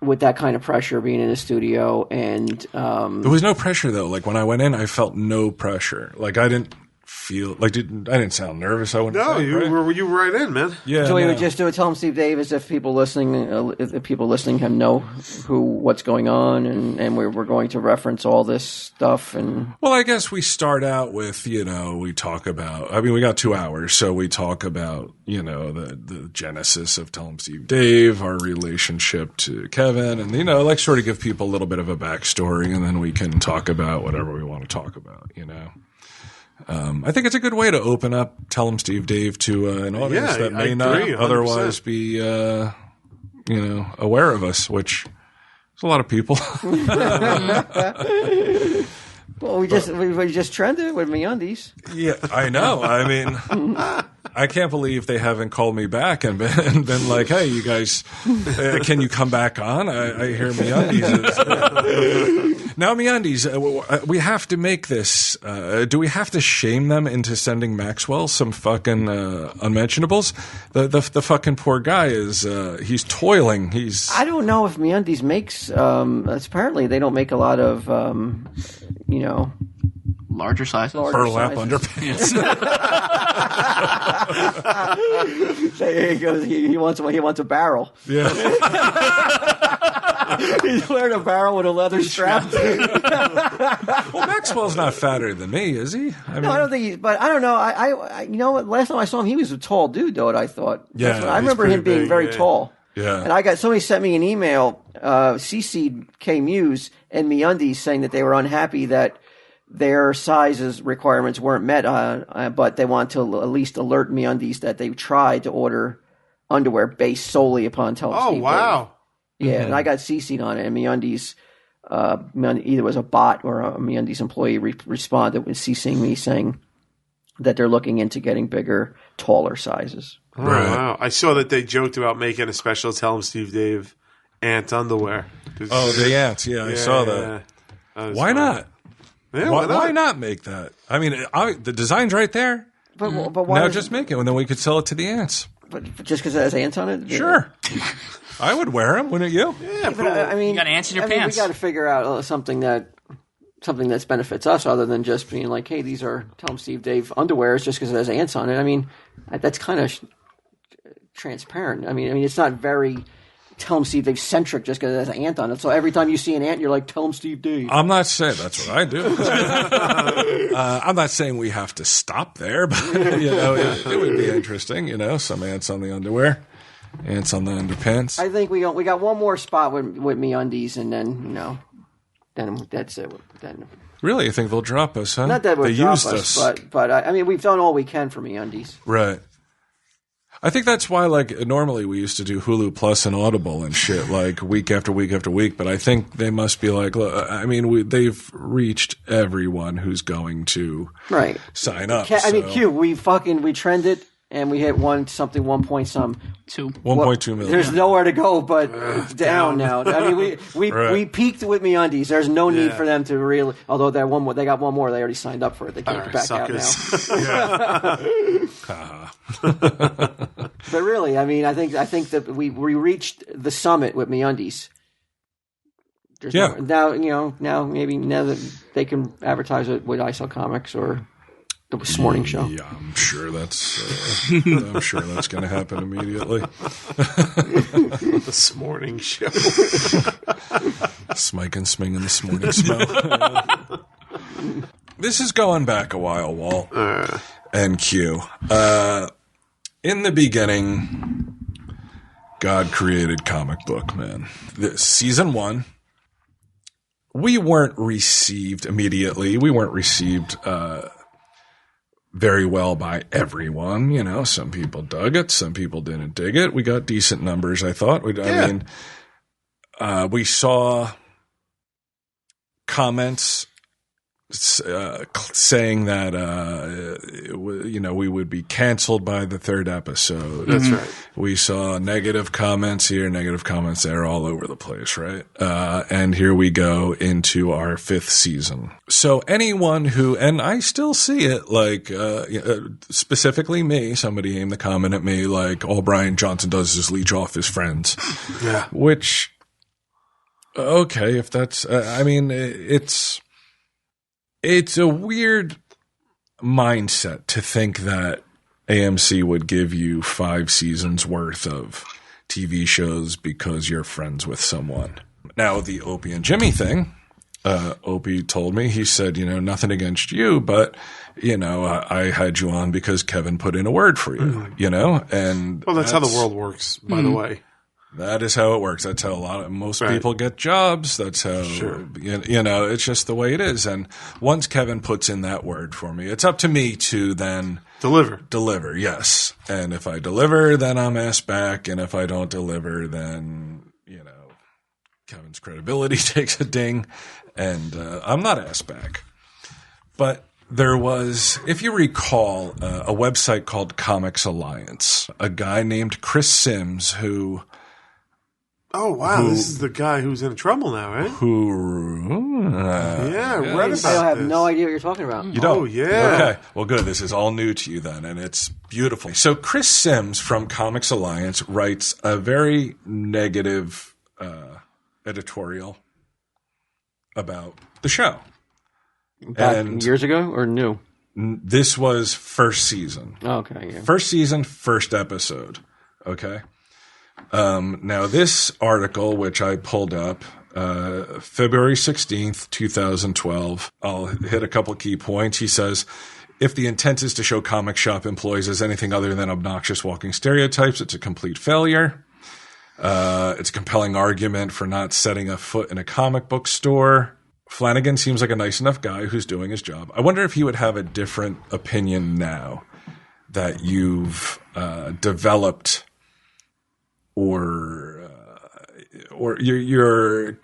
with that kind of pressure being in a studio. And there was no pressure though. Like when I went in, I felt no pressure. Like I didn't feel like I didn't sound nervous. I wouldn't. No, think, right? you were right in, man. Yeah. So we would just do it. Tell 'em Steve Dave as if people listening, can know what's going on, and we're going to reference all this stuff. And well, I guess we start out with we talk about. I mean, we got 2 hours, so we talk about the genesis of Tell 'em Steve Dave, our relationship to Kevin, and sort of give people a little bit of a backstory, and then we can talk about whatever we want to talk about. I think it's a good way to open up Tell 'em Steve Dave to an audience that may not 100%. otherwise be, aware of us, which is a lot of people. well, we just trended with MeUndies. Yeah, I know. I mean, I can't believe they haven't called me back and been like, hey, you guys, can you come back on? I hear MeUndies. Now, MeUndies, we have to make this. Do we have to shame them into sending Maxwell some fucking unmentionables? The fucking poor guy he's toiling. I don't know if MeUndies makes. Apparently, they don't make a lot of. Larger sizes. Burlap underpants. He goes. He wants a barrel. Yeah. He's wearing a barrel with a leather strap. Well, Maxwell's not fatter than me, is he? I don't think he's. But I don't know. I you know what? Last time I saw him, he was a tall dude, though. I thought. Yeah, I remember him being very tall. Yeah. And somebody sent me an email, CC'd K Muse and MeUndies saying that they were unhappy that their sizes requirements weren't met, but they want to at least alert MeUndies that they tried to order underwear based solely upon Tell 'em Steve Dave. Wow. Yeah, and I got CC'd on it, and MeUndies, either was a bot or a MeUndies employee responded with CCing me saying that they're looking into getting bigger, taller sizes. Oh, wow. I saw that they joked about making a special Tell 'em Steve Dave ant underwear. Oh, the ants. Yeah, I saw that. That Why not? Yeah, why not make that? I mean, the design's right there. But why? Now just make it, and then we could sell it to the ants. But just because it has ants on it? Sure. I would wear them, wouldn't you? Yeah, But I mean, You got ants in your pants. We got to figure out something that benefits us, other than just being like, "Hey, these are Tell 'em Steve Dave underwears," just because it has ants on it. I mean, that's kind of transparent. I mean, it's not very Tell 'em Steve Dave centric just because it has an ant on it. So every time you see an ant, you're like, "Tell 'em Steve Dave." I'm not saying that's what I do. I'm not saying we have to stop there, but it would be interesting. Some ants on the underwear, ants on the underpants. I think we got one more spot with MeUndies, and then then that's it. Then Really, you think they'll drop us? Huh? not that they we'll drop used us, but I mean, we've done all we can for MeUndies. Right. I think that's why, normally we used to do Hulu Plus and Audible and shit, week after week after week. But I think they must be look, I mean, they've reached everyone who's going to Right. sign up. I mean, Q, we trended and we hit 1 point some. 1.2 million. There's nowhere to go but it's down now. I mean, we peaked with MeUndies. There's no need for them to really. Although they got one more. They already signed up for it. They can't back suckers. out now. But really, I mean, I think that we reached the summit with MeUndies. There's now that they can advertise it with ISO Comics or this morning show. Yeah, I'm sure that's going to happen immediately. This morning show. Smike and Sming and this morning smoke. This is going back a while, Walt and Q. In the beginning, God created comic book, man. Season 1, we weren't received immediately. We weren't received very well by everyone. You know, some people dug it, some people didn't dig it. We got decent numbers, I thought. We saw comments saying that we would be canceled by the 3rd episode. That's right. We saw negative comments here, negative comments there, all over the place, right? And here we go into our 5th season. So anyone who, and I still see it, like specifically me, somebody aimed the comment at me, like all Brian Johnson does is leech off his friends. Yeah. Which, okay, if that's, it's a weird mindset to think that AMC would give you 5 seasons worth of TV shows because you're friends with someone. Now, the Opie and Jimmy thing, Opie told me, he said, nothing against you, but, I had you on because Kevin put in a word for you, and well, that's how the world works, by the way. That is how it works. That's how most people get jobs. That's how, it's just the way it is. And once Kevin puts in that word for me, it's up to me to then deliver. Yes. And if I deliver, then I'm asked back. And if I don't deliver, then, Kevin's credibility takes a ding and, I'm not asked back. But there was, if you recall, a website called Comics Alliance, a guy named Chris Sims who, oh, wow. This is the guy who's in trouble now, right? I read about this. I have no idea what you're talking about. You don't? Oh, yeah. Okay. Well, good. This is all new to you then, and it's beautiful. So Chris Sims from Comics Alliance writes a very negative editorial about the show. Back years ago or new? This was first season. Okay, yeah. First season, first episode. Okay. Now, this article, which I pulled up, February 16th, 2012, I'll hit a couple key points. He says, if the intent is to show comic shop employees as anything other than obnoxious walking stereotypes, it's a complete failure. It's a compelling argument for not setting a foot in a comic book store. Flanagan seems like a nice enough guy who's doing his job. I wonder if he would have a different opinion now that you've developed or your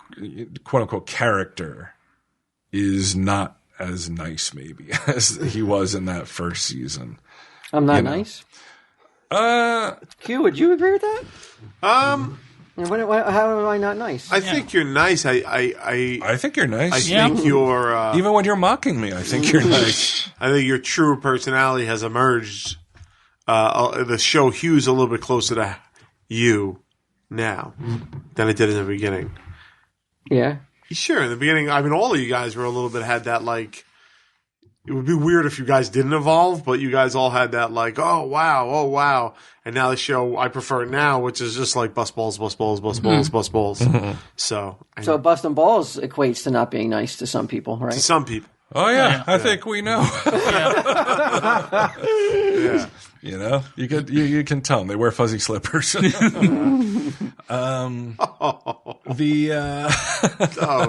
quote unquote character is not as nice maybe as he was in that first season. I'm not nice. Q, would you agree with that? How am I not nice? I think you're nice. I think you're nice. I think you're even when you're mocking me, I think you're nice. I think your true personality has emerged. The show hews a little bit closer to you now than it did in the beginning. Yeah. Sure, in the beginning, I mean, all of you guys were a little bit had that, like, it would be weird if you guys didn't evolve, but you guys all had that, like, oh, wow. And now the show, I prefer it now, which is just like bust balls. Mm-hmm. So busting balls equates to not being nice to some people, right? To some people. Oh, yeah. I think we know. Yeah. You know, you can tell them they wear fuzzy slippers. Oh,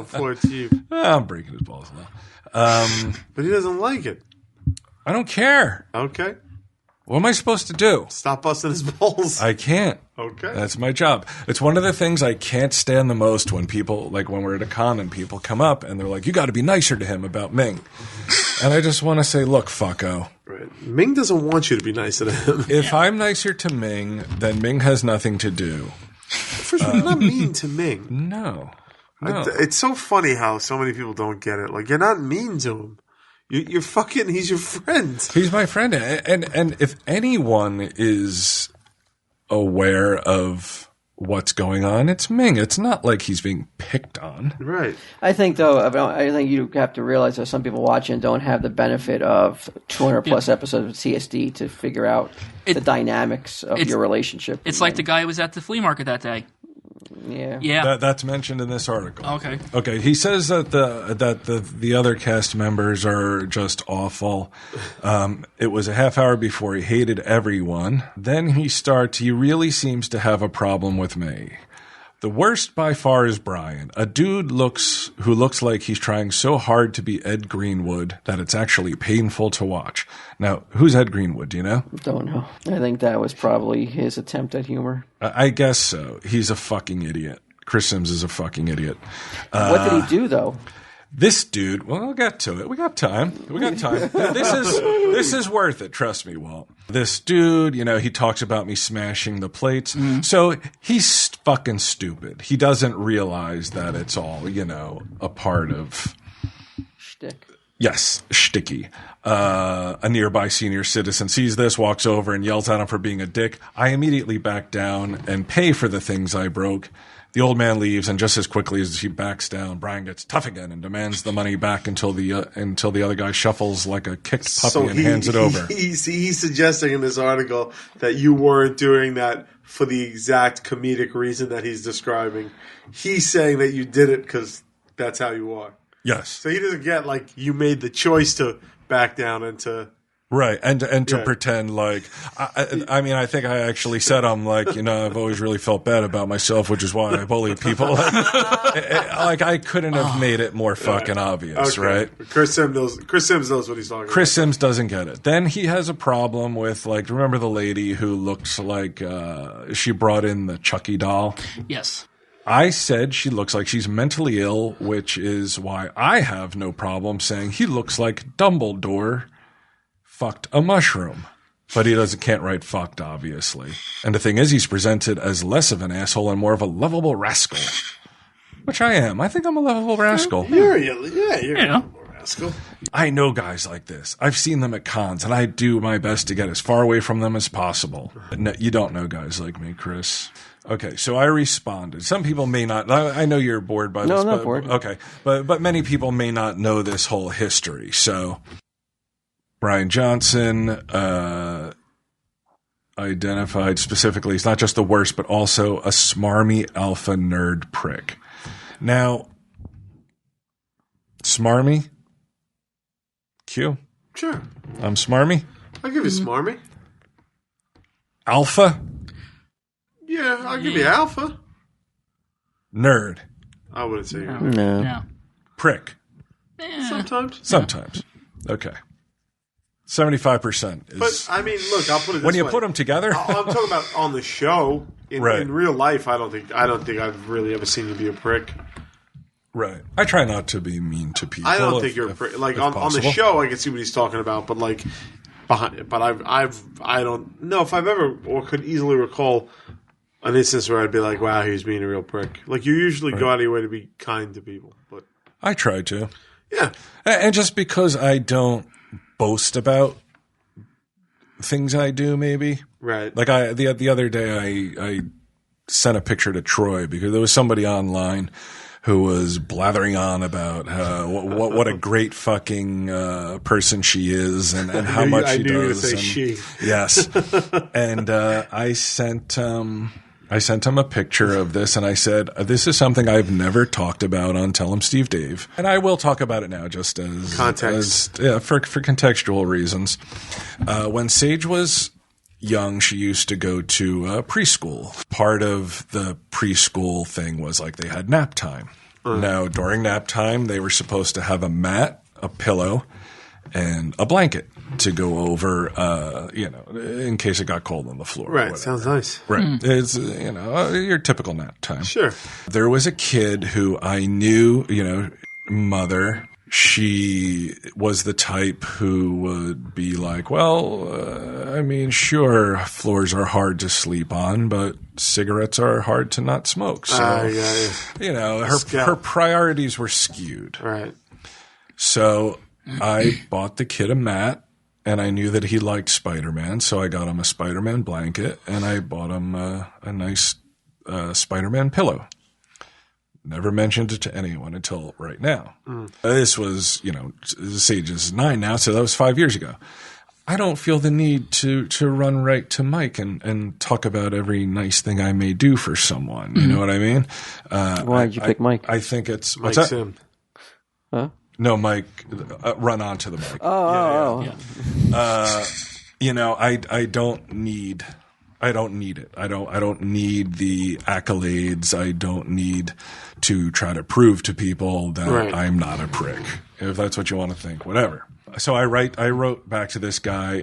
poor Chief. I'm breaking his balls now. But he doesn't like it. I don't care. Okay. What am I supposed to do? Stop busting his balls. I can't. Okay. That's my job. It's one of the things I can't stand the most when people, like when we're at a con and people come up and they're like, you got to be nicer to him about Ming. And I just want to say, look, fucko. Right. Ming doesn't want you to be nicer to him. If I'm nicer to Ming, then Ming has nothing to do. First of all, you're not mean to Ming. No. It's so funny how so many people don't get it. Like, you're not mean to him. You're fucking, he's your friend. He's my friend. And if anyone is aware of what's going on, it's Ming. It's not like he's being picked on. Right. I think, though, I think you have to realize that some people watching don't have the benefit of 200 plus episodes of CSD to figure out the dynamics of your relationship. It's like the guy who was at the flea market that day. Yeah. Yeah. That's mentioned in this article. Okay. Okay. He says that the other cast members are just awful. It was a half hour before he hated everyone. Then he really seems to have a problem with me. The worst by far is Brian, a dude who looks like he's trying so hard to be Ed Greenwood that it's actually painful to watch. Now, who's Ed Greenwood? Do you know? Don't know. I think that was probably his attempt at humor. I guess so. He's a fucking idiot. Chris Sims is a fucking idiot. What did he do, though? This dude, well, I'll get to it. We got time. This is worth it. Trust me, Walt. This dude, he talks about me smashing the plates. So he's fucking stupid. He doesn't realize that it's all, a part of Shtick. Yes, shticky. A nearby senior citizen sees this, walks over and yells at him for being a dick. I immediately back down and pay for the things I broke. The old man leaves, and just as quickly as he backs down, Brian gets tough again and demands the money back until the other guy shuffles like a kicked puppy and hands it over. He's suggesting in this article that you weren't doing that for the exact comedic reason that he's describing. He's saying that you did it because that's how you are. Yes. So he doesn't get like you made the choice to back down and to... Right, and to pretend like, I think I actually said I'm like, I've always really felt bad about myself, which is why I bully people. Like I couldn't have made it more fucking obvious, right? Chris Sims knows what he's talking about. Chris Sims doesn't get it. Then he has a problem with, like, remember the lady who looks like she brought in the Chucky doll? Yes. I said she looks like she's mentally ill, which is why I have no problem saying he looks like Dumbledore fucked a mushroom. But he can't write fucked, obviously. And the thing is, he's presented as less of an asshole and more of a lovable rascal. Which I am. I think I'm a lovable rascal. You're a lovable rascal. I know guys like this. I've seen them at cons, and I do my best to get as far away from them as possible. No, you don't know guys like me, Chris. Okay, so I responded. Some people may not. I know you're bored by this. No, I'm not bored. Okay, but many people may not know this whole history. So Brian Johnson identified specifically, he's not just the worst, but also a smarmy alpha nerd prick. Now, smarmy? Q? Sure. I'm smarmy? I'll give you smarmy. Alpha? Yeah, I'll give you alpha. Nerd? I wouldn't say you're No. Prick? Sometimes. Okay. 75% is... But, I mean, look, I'll put it this when you way. put them together... I'm talking about on the show. Right. In real life, I don't think I've really ever seen you be a prick. Right. I try not to be mean to people. I don't think you're a prick. Like, on the show, I can see what he's talking about, but, like, behind... But I don't know if I've ever or could easily recall an instance where I'd be like, wow, he's being a real prick. Like, you usually go out of your way to be kind to people, but... I try to. Yeah. And just because I don't boast about things I do, maybe. Right. Like the other day, I sent a picture to Troy because there was somebody online who was blathering on about what a great fucking person she is and how much she does. I knew you were going to say she. Yes. And I sent him a picture of this, and I said, this is something I've never talked about on Tell 'em Steve Dave. And I will talk about it now just as... Context. For contextual reasons. When Sage was young, she used to go to preschool. Part of the preschool thing was like they had nap time. Now, during nap time, they were supposed to have a mat, a pillow, and a blanket to go over, in case it got cold on the floor. Right. Sounds nice. Right. It's, your typical nap time. Sure. There was a kid who I knew, mother, she was the type who would be like, well, I mean, sure, floors are hard to sleep on, but cigarettes are hard to not smoke. So, you know, her priorities were skewed. Right. So I bought the kid a mat, and I knew that he liked Spider-Man, so I got him a Spider-Man blanket, and I bought him a nice Spider-Man pillow. Never mentioned it to anyone until right now. This was, you know, Sage is 9 now, so that was 5 years ago. I don't feel the need to run right to Mike and talk about every nice thing I may do for someone. You know what I mean? Why did you pick Mike? I think it's Mike Sim. Huh? No, Mike. Run onto the mic. Oh. You know, I don't need it. I don't need the accolades. I don't need to try to prove to people that I'm not a prick. If that's what you want to think, whatever. So I wrote back to this guy,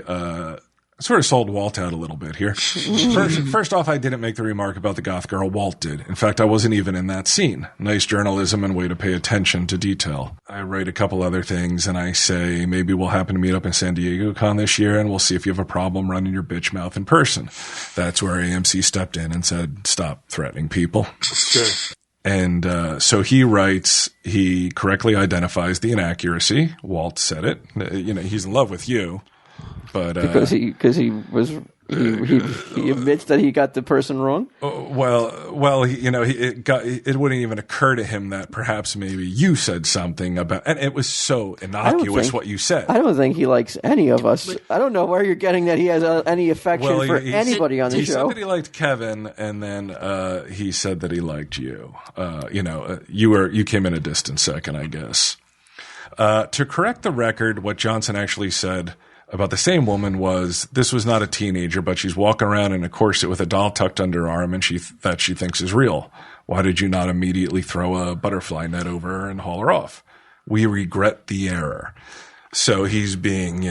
sort of sold Walt out a little bit here. First off, I didn't make the remark about the goth girl. Walt did. In fact, I wasn't even in that scene. Nice journalism and way to pay attention to detail. I write a couple other things and I say, maybe we'll happen to meet up in San Diego Con this year and we'll see if you have a problem running your bitch mouth in person. That's where AMC stepped in and said, stop threatening people. Sure. And so he writes, he correctly identifies the inaccuracy. Walt said it. You know, he's in love with you. But Because he admits that he got the person wrong. Well, it wouldn't even occur to him that perhaps maybe you said something about, and it was so innocuous what you said. I don't think he likes any of us. I don't know where you're getting that he has any affection for anybody on the show. He said that he liked Kevin, and then he said that he liked you. You came in a distant second, I guess. To correct the record, what Johnson actually said about the same woman was, this was not a teenager, but she's walking around in a corset with a doll tucked under her arm and she thinks is real. Why did you not immediately throw a butterfly net over her and haul her off? We regret the error. So he's being,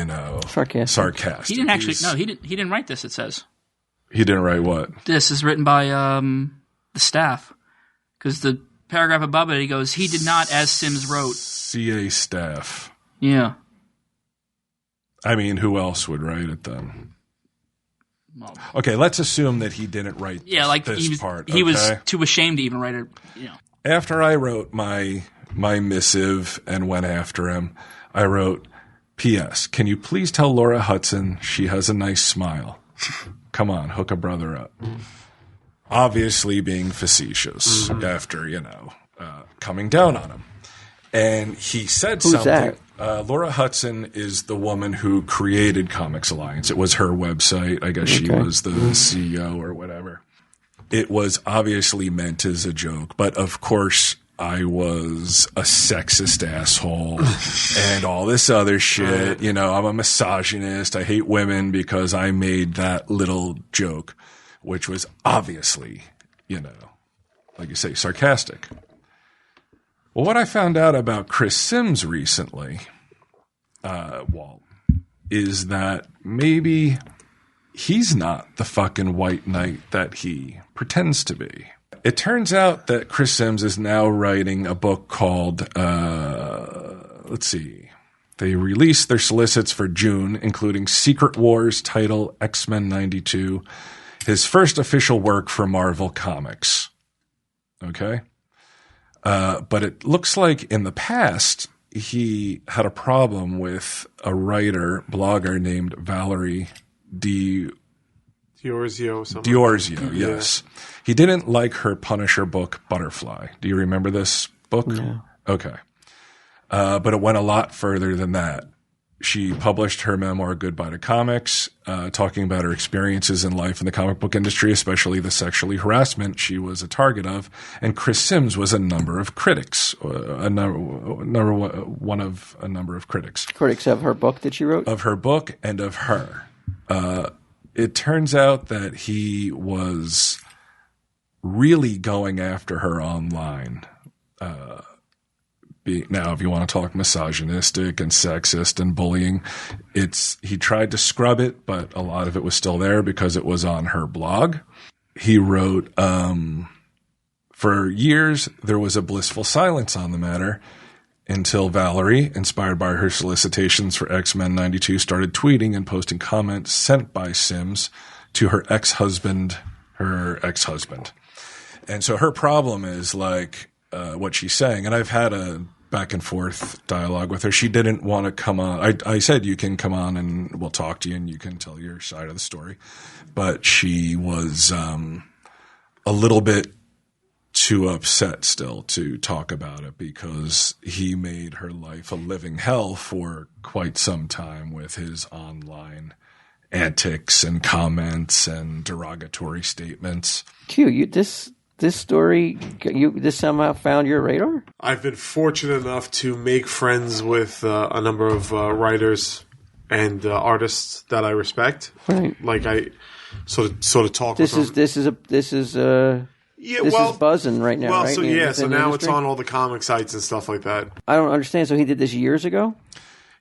sarcastic. He didn't actually, he didn't write this, it says. He didn't write what? This is written by the staff. Because the paragraph above it, he goes, he did not, as Sims wrote. CA staff. Yeah. I mean, who else would write it then? Okay, let's assume that he didn't write this part. He was too ashamed to even write it. After I wrote my missive and went after him, I wrote, P.S. Can you please tell Laura Hudson she has a nice smile? Come on, hook a brother up. Obviously being facetious after, coming down on him. And he said Who's something. That? Laura Hudson is the woman who created Comics Alliance. It was her website. I guess she was the CEO or whatever. It was obviously meant as a joke, but of course I was a sexist asshole and all this other shit. I'm a misogynist. I hate women because I made that little joke, which was obviously, like you say, sarcastic. Well, what I found out about Chris Sims recently, Walt, is that maybe he's not the fucking white knight that he pretends to be. It turns out that Chris Sims is now writing a book called, they released their solicits for June, including Secret Wars title X-Men 92, his first official work for Marvel Comics. Okay? But it looks like in the past, he had a problem with a blogger named Valerie D'Orzio, yes. Yeah. He didn't like her Punisher book, Butterfly. Do you remember this book? No. Okay. But it went a lot further than that. She published her memoir, Goodbye to Comics, talking about her experiences in life in the comic book industry, especially the sexually harassment she was a target of. And Chris Sims was a number of critics, one of a number of critics. Critics of her book that she wrote? Of her book and of her. It turns out that he was really going after her online. Now, if you want to talk misogynistic and sexist and bullying, he tried to scrub it, but a lot of it was still there because it was on her blog. He wrote, for years, there was a blissful silence on the matter, until Valerie, inspired by her solicitations for X-Men 92, started tweeting and posting comments sent by Sims to her ex-husband. And so her problem is like what she's saying, and I've had a back and forth dialogue with her. She didn't want to come on. I said, you can come on and we'll talk to you and you can tell your side of the story. But she was a little bit too upset still to talk about it because he made her life a living hell for quite some time with his online antics and comments and derogatory statements. Q, this story, this somehow found your radar? I've been fortunate enough to make friends with a number of writers and artists that I respect. Right. Like I sort of talk with them. This is buzzing right now. Well, right? so Within now the it's industry? on all the comic sites and stuff like that. I don't understand. So he did this years ago?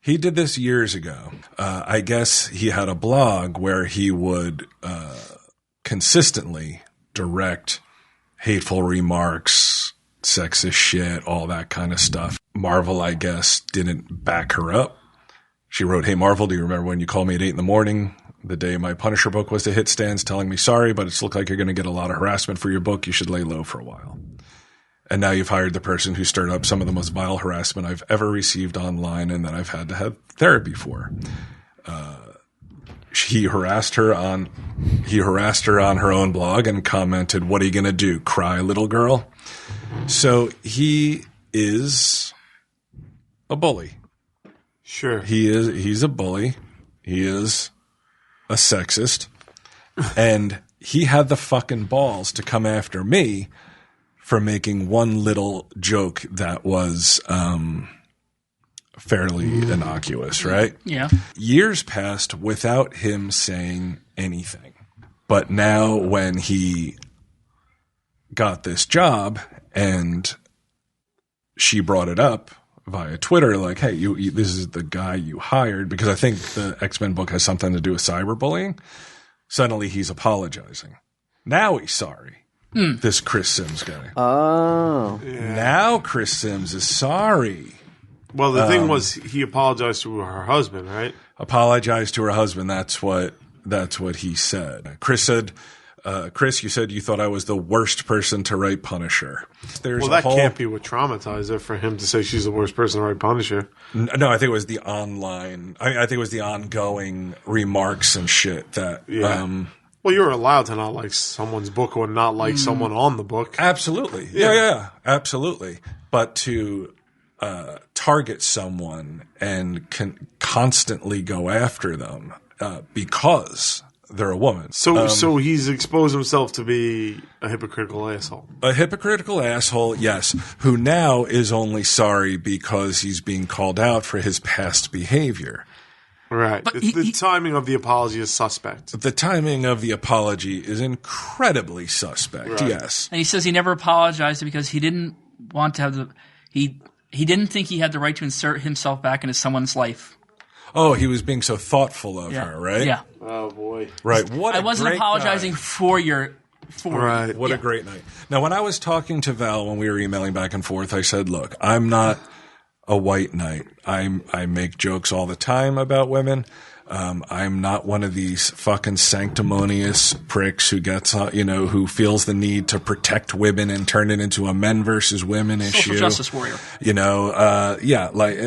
He did this years ago. I guess he had a blog where he would consistently direct hateful remarks, sexist shit, all that kind of stuff. Marvel, I guess, didn't back her up. She wrote, "Hey, Marvel, do you remember when you called me at 8 a.m, the day my Punisher book was to hit stands, telling me, sorry, but it's looked like you're going to get a lot of harassment for your book. You should lay low for a while." And now you've hired the person who stirred up some of the most vile harassment I've ever received online and that I've had to have therapy for. He harassed her on her own blog and commented, "What are you going to do? Cry, little girl?" So he is a bully. Sure. He's a bully. He is a sexist. And he had the fucking balls to come after me for making one little joke that was fairly innocuous, right? Yeah. Years passed without him saying anything. But now when he got this job and she brought it up via Twitter, like, hey, this is the guy you hired, because I think the X-Men book has something to do with cyberbullying. Suddenly he's apologizing. Now he's sorry. This Chris Sims guy. Oh. Yeah. Now Chris Sims is sorry. Well, the thing was, he apologized to her husband, right? Apologized to her husband. That's what he said. Chris said, Chris, you said you thought I was the worst person to write Punisher. Well, that can't be what traumatized her for him to say she's the worst person to write Punisher. No, I think it was the online. I think it was the ongoing remarks and shit that. Yeah. Well, you're allowed to not like someone's book or not like someone on the book. Absolutely. Yeah, absolutely. But to target someone and constantly go after them because they're a woman. So he's exposed himself to be a hypocritical asshole. A hypocritical asshole, yes, who now is only sorry because he's being called out for his past behavior. Right. But the timing of the apology is suspect. The timing of the apology is incredibly suspect, Right. yes. And he says he never apologized because he didn't want to have he didn't think he had the right to insert himself back into someone's life. Oh, he was being so thoughtful of her, right? Yeah. Oh, boy. Right. What I a wasn't great apologizing guy. for your Right. What a great night. Now, when I was talking to Val when we were emailing back and forth, I said, look, I'm not a white knight. I make jokes all the time about women. I'm not one of these fucking sanctimonious pricks who gets, who feels the need to protect women and turn it into a men versus women issue. social justice warrior.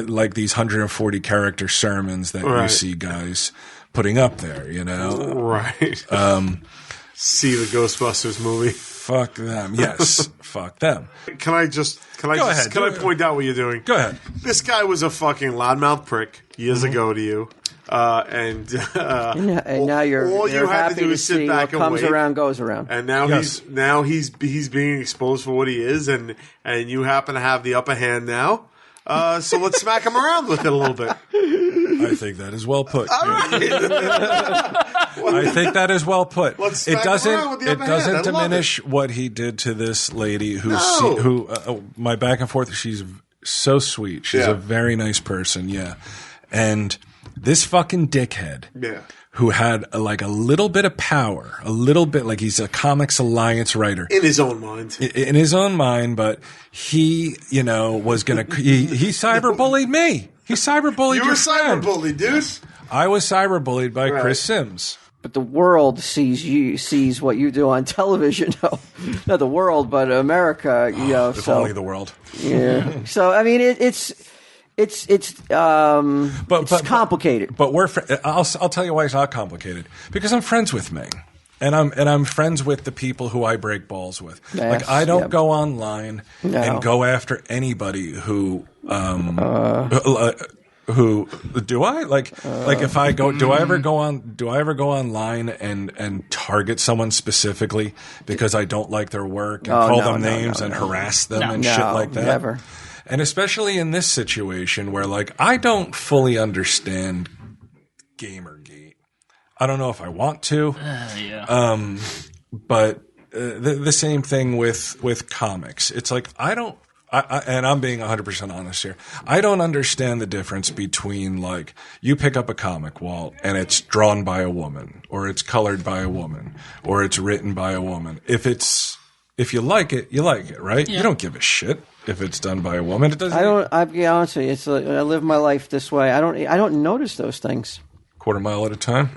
Like these 140 character sermons that you Right. see guys putting up there, Right. See the Ghostbusters movie. Fuck them. Yes. Fuck them. Can I ahead. point out what you're doing? Go ahead. This guy was a fucking loudmouth prick years ago to you. And now you're happy to see what comes around goes around. And now Yes. he's being exposed for what he is, and you happen to have the upper hand now. So let's smack him around with it a little bit. I think that is well put. I think that is well put. Let's It smack him around with doesn't. the It upper hand. I doesn't love diminish what he did to this lady who No. my back and forth. She's so sweet. She's Yeah. a very nice person. Yeah, and This fucking dickhead. Yeah. Who had like a little bit of power, a little bit like he's a Comics Alliance writer In his own mind. in his own mind, but he, was gonna he cyberbullied me. He cyberbullied You your were friend. cyberbullied, dude. I was cyberbullied by Right. Chris Sims. But the world sees what you do on television. No, not the world, but America. If so only the world. yeah. So I mean, it's complicated. But I'll tell you why it's not complicated. Because I'm friends with Ming. And I'm friends with the people who I break balls with. Yes, like I don't yep. go online No. and go after anybody who do I like if I go do I ever go online and target someone specifically because I don't like their work and call them names and harass them and shit like that? Never. And especially in this situation where like I don't fully understand Gamergate. I don't know if I want to. But the same thing with comics. It's like and I'm being 100% honest here. I don't understand the difference between like you pick up a comic, Walt, and it's drawn by a woman, or it's colored by a woman, or it's written by a woman. If you like it, you like it, right? Yeah. You don't give a shit if it's done by a woman. It doesn't. I'll be honest with you. It's like, I live my life this way. I don't notice those things. Quarter mile at a time.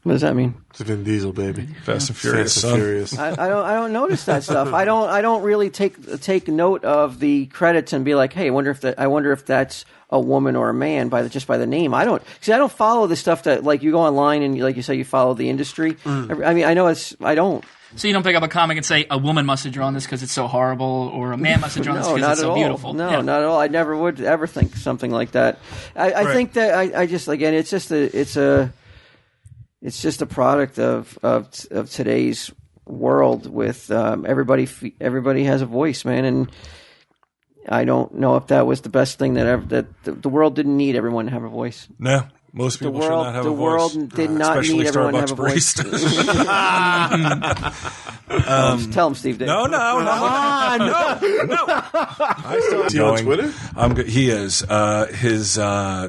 What does that mean? It's Vin Diesel, baby. Fast and Furious, Fast and son. Furious. I don't notice that stuff. I don't really take note of the credits and be like, hey, I wonder if that's a woman or a man just by the name. I don't follow the stuff that like you go online and like you say you follow the industry. I mean, I know I don't. So you don't pick up a comic and say a woman must have drawn this because it's so horrible, or a man must have drawn this No, because not it's at so all. beautiful. No, Yeah. not at all. I never would ever think something like that. I think that I just again, it's just a product of today's world with everybody has a voice, man, and I don't know if that was the best thing that the world didn't need everyone to have a voice. No, most people should not have a voice. The world did not Especially need everyone to have a Starbucks voice. baristas. Tell him, Steve. Dave. No. Is he on Twitter? I'm good. He is. His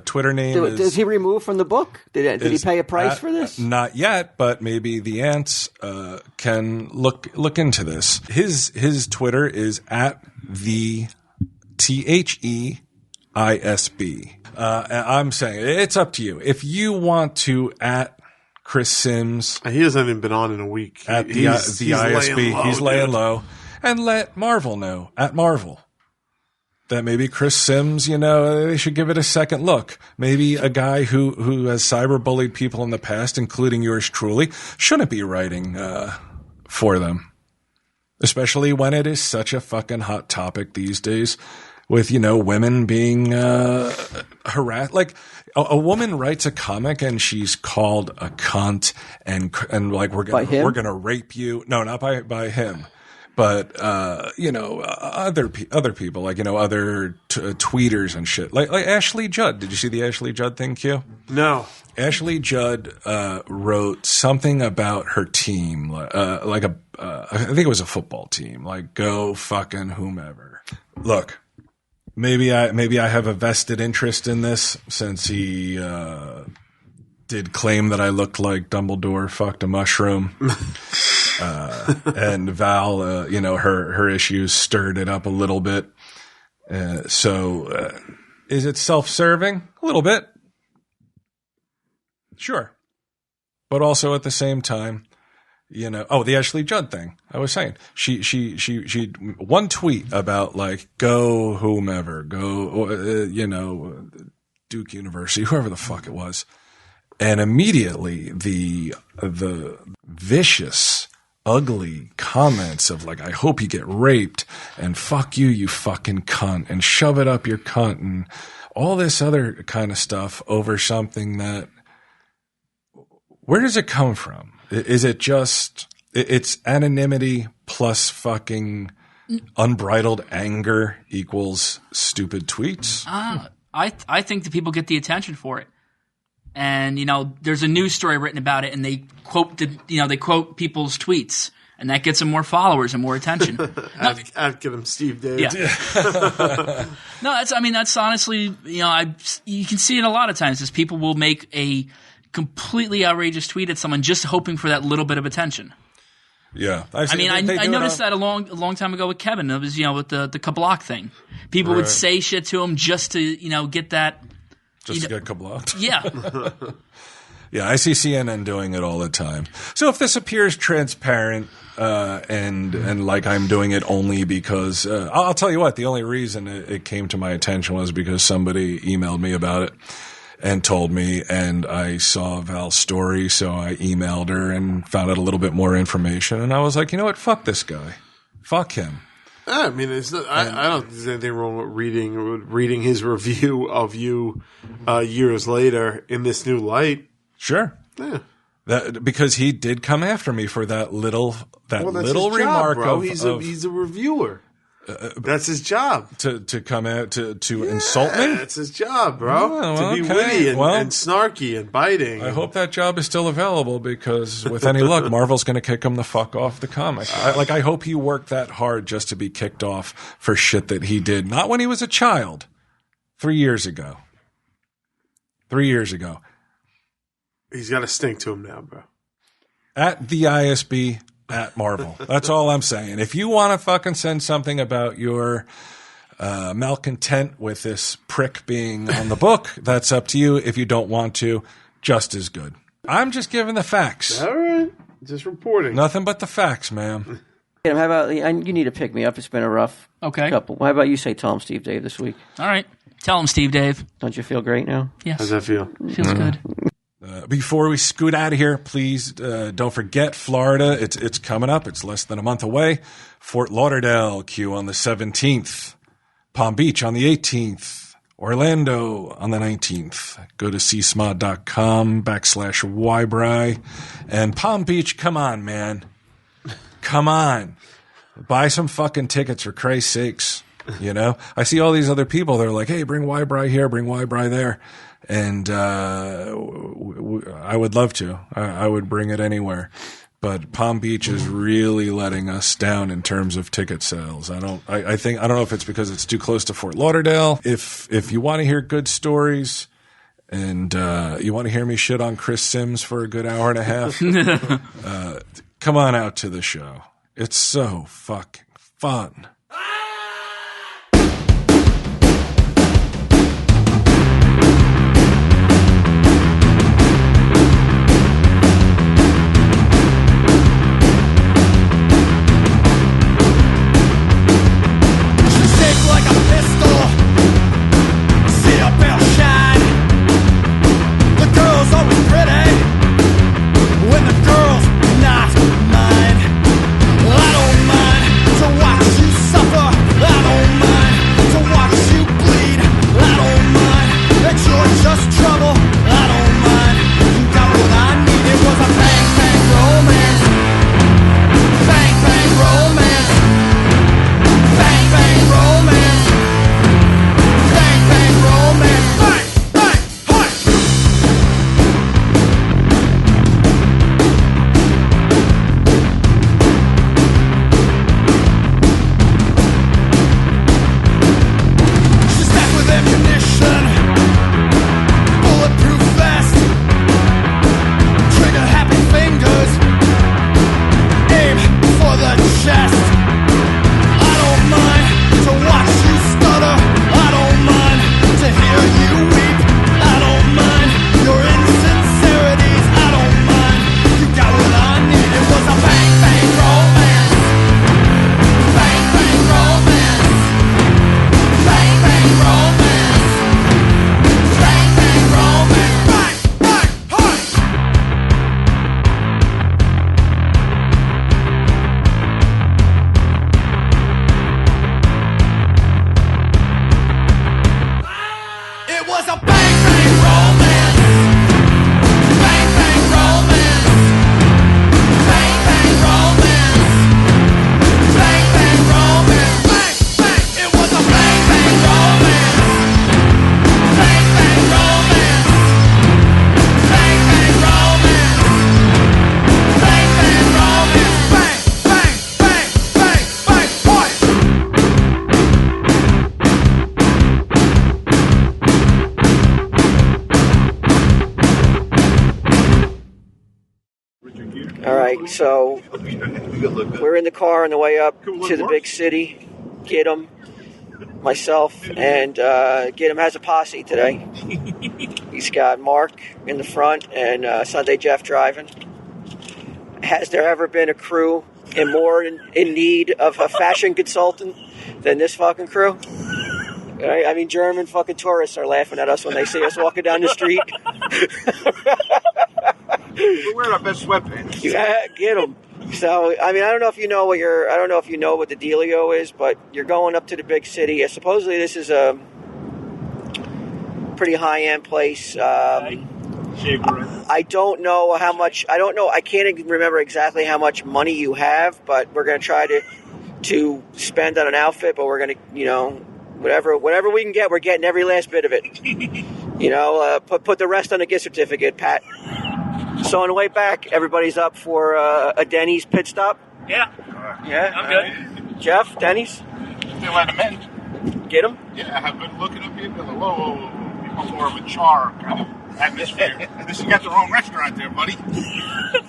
Twitter name Is he removed from the book? Did he pay a price for this? Not yet, but maybe the ants can look into this. His Twitter is at the THEISB. I'm saying it's up to you. If you want to at Chris Sims He hasn't even been on in a week. at the ISB, he's laying low, and let Marvel know at Marvel that maybe Chris Sims, they should give it a second look. Maybe a guy who has cyberbullied people in the past, including yours truly, shouldn't be writing for them, especially when it is such a fucking hot topic these days. With women being harassed, like a woman writes a comic and she's called a cunt and like we're gonna rape you. No, not by him, but other people like other tweeters and shit like Ashley Judd. Did you see the Ashley Judd thing, Q? No. Ashley Judd wrote something about her team, I think it was a football team, like go fucking whomever. Look. Maybe I have a vested interest in this since he did claim that I looked like Dumbledore fucked a mushroom. And Val, her issues stirred it up a little bit. So is it self-serving? A little bit. Sure. But also at the same time, the Ashley Judd thing. I was saying she one tweet about like go whomever, go Duke University, whoever the fuck it was, and immediately the vicious, ugly comments of like I hope you get raped and fuck you fucking cunt and shove it up your cunt and all this other kind of stuff over something that where does it come from? Is it just it's anonymity plus fucking unbridled anger equals stupid tweets? I think that people get the attention for it, and there's a news story written about it, and they quote people's tweets and that gets him more followers and more attention. Get him Steve Dave. Yeah. No, that's honestly, you can see it a lot of times. Is people will make a completely outrageous tweet at someone just hoping for that little bit of attention. Yeah, I noticed that a long time ago with Kevin. It was with the Kablock thing. People would say shit to him just to get that. Just to get kablocked. Yeah. Yeah, I see CNN doing it all the time. So if this appears transparent and like I'm doing it only because I'll tell you what, the only reason it came to my attention was because somebody emailed me about it and told me, and I saw Val's story, so I emailed her and found out a little bit more information, and I was like, you know what, fuck this guy. Fuck him. I mean, it's not, I don't think there's anything wrong with reading his review of you years later in this new light. Sure. Yeah. Because he did come after me for that little Well, that's little his job, remark bro. of He's a reviewer. That's his job. to come out to insult me. That's his job, bro. Oh, to be okay. witty and Well, snarky and biting. I hope that job is still available because with any luck, Marvel's going to kick him the fuck off the comic. I hope he worked that hard just to be kicked off for shit that he did. Not when he was a child. 3 years ago. 3 years ago. He's got a stink to him now, bro. At the ISB, at Marvel. That's all I'm saying. If you want to fucking send something about your malcontent with this prick being on the book, that's up to you. If you don't want to, just as good. I'm just giving the facts. All right. Just reporting. Nothing but the facts, ma'am. How about you need to pick me up? It's been a rough couple. How about you say Tom, Steve, Dave this week? All right. Tell him, Steve Dave. Don't you feel great now? Yes. How's that feel? Feels good. Before we scoot out of here, please don't forget Florida. It's coming up. It's less than a month away. Fort Lauderdale, Q on the 17th. Palm Beach on the 18th. Orlando on the 19th. Go to csmod.com/Wybry. And Palm Beach, come on, man. Come on. Buy some fucking tickets for Christ's sakes. I see all these other people. They're like, hey, bring Wybry here, bring Wybry there. And I would love to. I would bring it anywhere. But Palm Beach is really letting us down in terms of ticket sales. I don't know if it's because it's too close to Fort Lauderdale. If you want to hear good stories and you want to hear me shit on Chris Sims for a good hour and a half, come on out to the show. It's so fucking fun. When the girl's not mine, I don't mind to watch you suffer. So we're in the car on the way up to the big city. Get him, myself, and Get him has a posse today. He's got Mark in the front and Sunday Jeff driving. Has there ever been a crew more in need of a fashion consultant than this fucking crew? Right? I mean, German fucking tourists are laughing at us when they see us walking down the street. We're wearing our best sweatpants. Yeah, get them. So, I mean, I don't know if you know what the dealio is, but you're going up to the big city. Supposedly, this is a pretty high-end place. I don't know how much. I don't know. I can't even remember exactly how much money you have, but we're going to try to spend on an outfit. But we're going to, whatever we can get, we're getting every last bit of it. Put the rest on a gift certificate, Pat. So on the way back, everybody's up for a Denny's pit stop. Yeah. Yeah, I'm good. Jeff, Denny's. They let them in. Get him. Yeah, I've been looking up here. Whoa. More of a char kind of atmosphere. This has got the wrong restaurant there, buddy.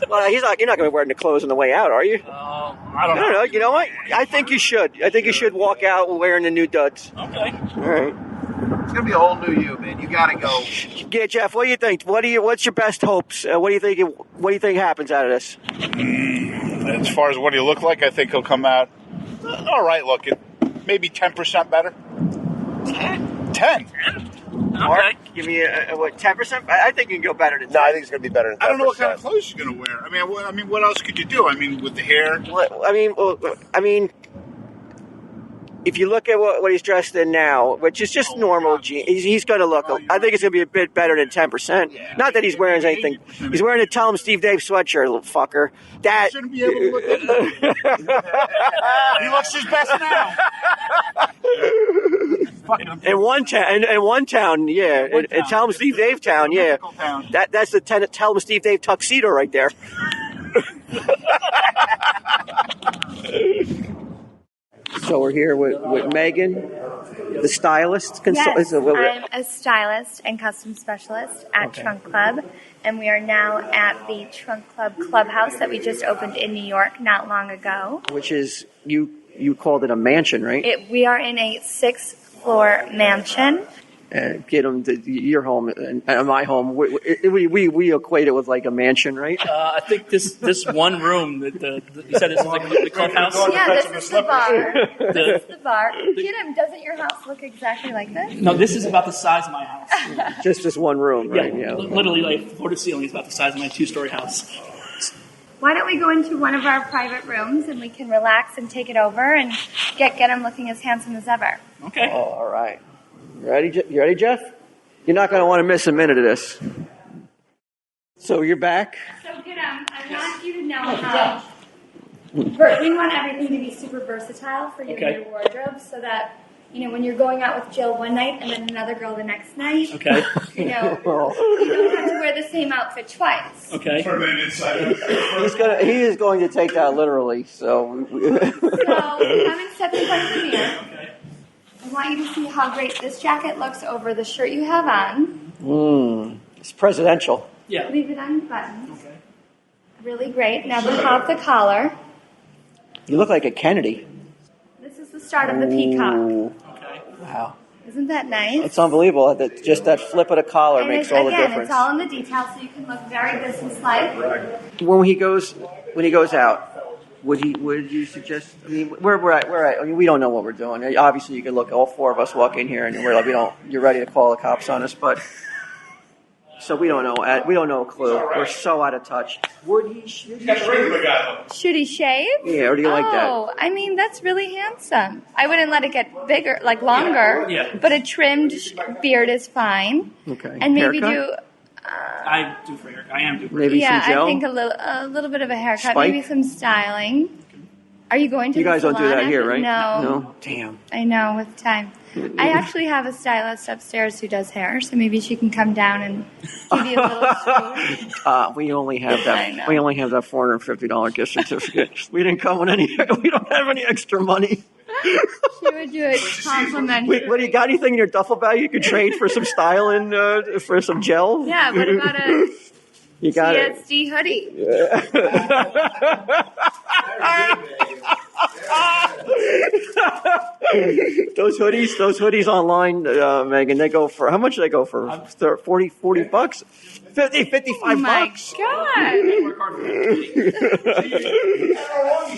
Well, you're not going to be wearing the clothes on the way out, are you? I don't know. You know what? I think you should. I think you should walk out wearing the new duds. Okay. All right. It's gonna be a whole new you, man. You gotta go. Yeah, Jeff. What do you think? What's your best hopes? What do you think? What do you think happens out of this? As far as what do you look like, I think he'll come out all right looking. Maybe 10% better. 10. Mark, give me what? 10%? I think you can go better than 10. No, I think it's going to be better than 10%. I don't know what kind of clothes you're gonna wear. I mean, what else could you do? I mean, with the hair. I mean, if you look at what he's dressed in now, which is just normal jeans, he's going to look. I think it's going to be a bit better than 10%. Yeah, Not that he's wearing anything. He's wearing a Tell Him Steve Dave sweatshirt, little fucker. That Shouldn't be able to look at He looks his best now. in one town, yeah. In Tell Him Steve Dave town, yeah. That's the Tell Him Steve Dave tuxedo right there. So we're here with Megan, the stylist. Yes, I'm a stylist and custom specialist at Trunk Club, and we are now at the Trunk Club Clubhouse that we just opened in New York not long ago. Which is, you called it a mansion, right? We are in a 6th-floor mansion. Get them to your home and my home. We equate it with like a mansion, right? I think this one room that you said this is the clubhouse. Yeah, this is the bar. This is the bar. Kidam, doesn't your house look exactly like this? No, this is about the size of my house. Just this one room, right? Yeah. Literally like floor to ceiling is about the size of my 2-story house. Why don't we go into one of our private rooms and we can relax and take it over and get him looking as handsome as ever. Okay. Oh, all right. You ready, Jeff? You're not going to want to miss a minute of this. So you're back. So Kidam, I want you to know how we want everything to be super versatile for you and your wardrobe, so that when you're going out with Jill one night and then another girl the next night, okay, you don't have to wear the same outfit twice. Okay. He is going to take that literally. So come and step in front of the mirror. Okay. I want you to see how great this jacket looks over the shirt you have on. It's presidential. Yeah. Leave it unbuttoned. Okay. Really great. Now pop the collar. You look like a Kennedy. This is the start of the peacock. Okay. Wow. Isn't that nice? It's unbelievable. Just that flip of the collar makes all the difference. It's all in the details, so you can look very businesslike. When he goes out, would you suggest? I mean, we're at. I mean, we don't know what we're doing. Obviously, you can look. All 4 of us walk in here, and you're ready to call the cops on us, but. So we don't know. We don't know a clue. We're so out of touch. Should he shave? Should he shave? Yeah, or do you like that? Oh, I mean, that's really handsome. I wouldn't let it get bigger, like longer. Yeah. But a trimmed beard is fine. Okay. And maybe Haircut? I do for haircut. I am doing. Maybe some gel? I think a little bit of a haircut, Spike? maybe some styling. Are you going to? You guys the don't do that salon here, after? right? No. Damn. I know, with time. I actually have a stylist upstairs who does hair, so maybe she can come down and give you a little swoop. We only have I know. that. We only have that $450 gift certificate. We didn't come with any. We don't have any extra money. She would do it complimentary. What do you got? Anything in your duffel bag you could trade for some styling, for some gel? Yeah, what about You got it. CSD hoodie. Those hoodies online, Megan, they go for, how much do they go for? 40 bucks? 50, 55 bucks. God.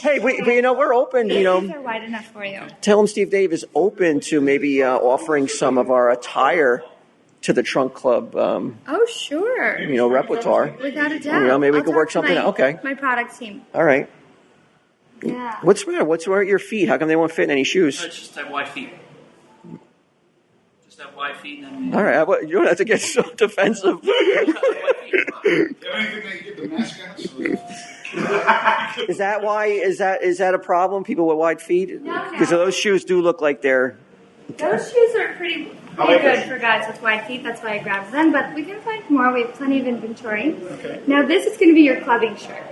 Hey, we're open, These are wide enough for you. Tell them Steve Dave is open to maybe offering some of our attire to the Trunk Club, Oh, sure. repertoire. Without a doubt. Maybe we I'll could work talk to something out. Okay. My product team. All right. Yeah. What's the matter? What's wrong with your feet? How come they won't fit in any shoes? I just have wide feet. Just have wide feet. And All right. You don't have to get so defensive. Is that why? Is that a problem? People with wide feet? No. Because those shoes do look like they're. Those shoes are pretty good for guys with wide feet. That's why I grabbed them. But we can find more. We have plenty of inventory. Okay. Now, this is going to be your clubbing shirt.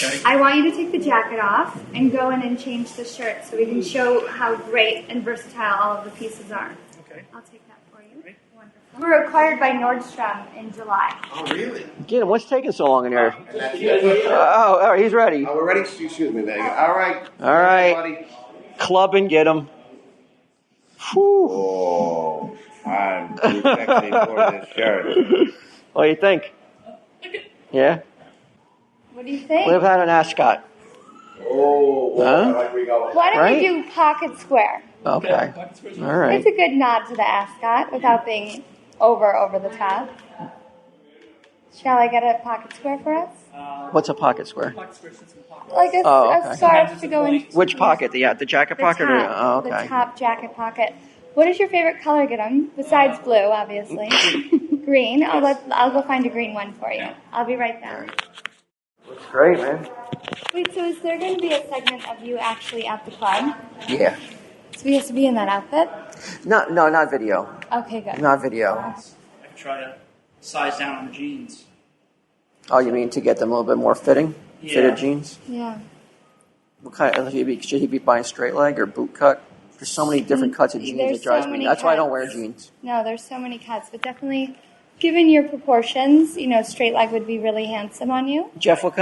Okay. I want you to take the jacket off and go in and change the shirt so we can show how great and versatile all of the pieces are. Okay. I'll take that for you. Right. Wonderful. We were acquired by Nordstrom in July. Oh, really? Get him. What's taking so long in here? All right. He's ready. Oh, we're ready? Excuse me, Megan. All right. All right. Everybody. Club and get him. Whew. Oh, I'm too sexy for this shirt. What do you think? Yeah? What do you think? What about an ascot? Oh, Huh? I like where you're going. Why don't Right? we do pocket square? Okay. All right. It's a good nod to the ascot without being over the top. Shall I get a pocket square for us? What's a pocket square? Like a okay. scarf to go in. Which pocket? The jacket The pocket? top, okay. the top jacket pocket. What is your favorite color, Gidim? Besides blue, obviously. Green. I'll go find a green one for you. I'll be right there. Looks great, man. Wait, so is there going to be a segment of you actually at the club? Yeah. So we have to be in that outfit? No, not video. Okay, good. Not video. I can try to size down on the jeans. Oh, you mean to get them a little bit more fitting? Yeah. Fitted jeans? Yeah. What kind should he be buying straight leg or boot cut? There's so many different cuts of jeans. There's It drives so me. many That's why I don't cuts. wear jeans. No, there's so many cuts, but definitely, given your proportions, straight leg would be really handsome on you. Jeff, what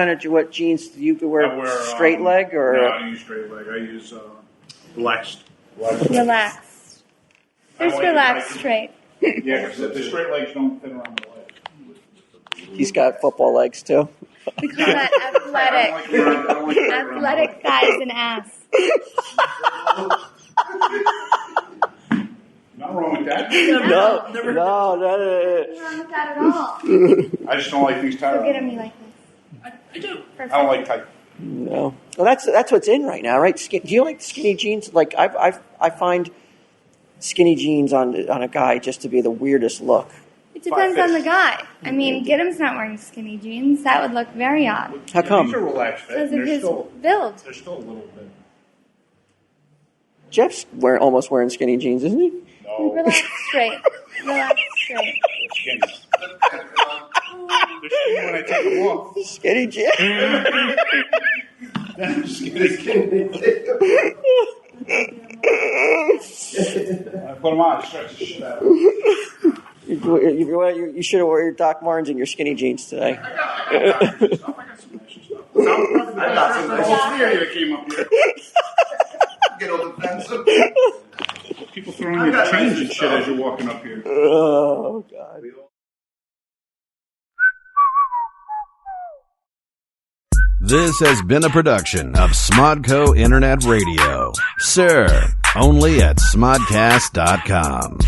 jeans do you wear? I wear Straight leg or? No, I don't use straight leg. I use relaxed. Relaxed. There's like relaxed it. straight. Yeah, because the straight legs don't fit around the leg. He's got football legs too. We call that athletic thighs and ass. Not wrong with that. No. Nothing wrong with that at all. I just don't like these tight. Look at me like this. I do. Perfect. I don't like tight. No. Well, that's what's in right now, right? Do you like skinny jeans? Like I find skinny jeans on a guy just to be the weirdest look. It depends on the guy. I mean, Gidim's not wearing skinny jeans. That would look very odd. How come? These are relaxed fit. Because of They're his still, build. they're still a little bit. Jeff's almost wearing skinny jeans, isn't he? No, Relax straight. Relax straight. they're skinny. They're skinny when I take them off. Skinny jeans. They're skinny. I put them on, it stretches the shit out. You should have worn your Doc Martens and your skinny jeans today. I got some nice stuff. I got some nice stuff. Three of you that came up here. Get all defensive. People throwing you chains and shit as you're walking up here. Oh, God. This has been a production of Smodco Internet Radio. Sir, only at smodcast.com.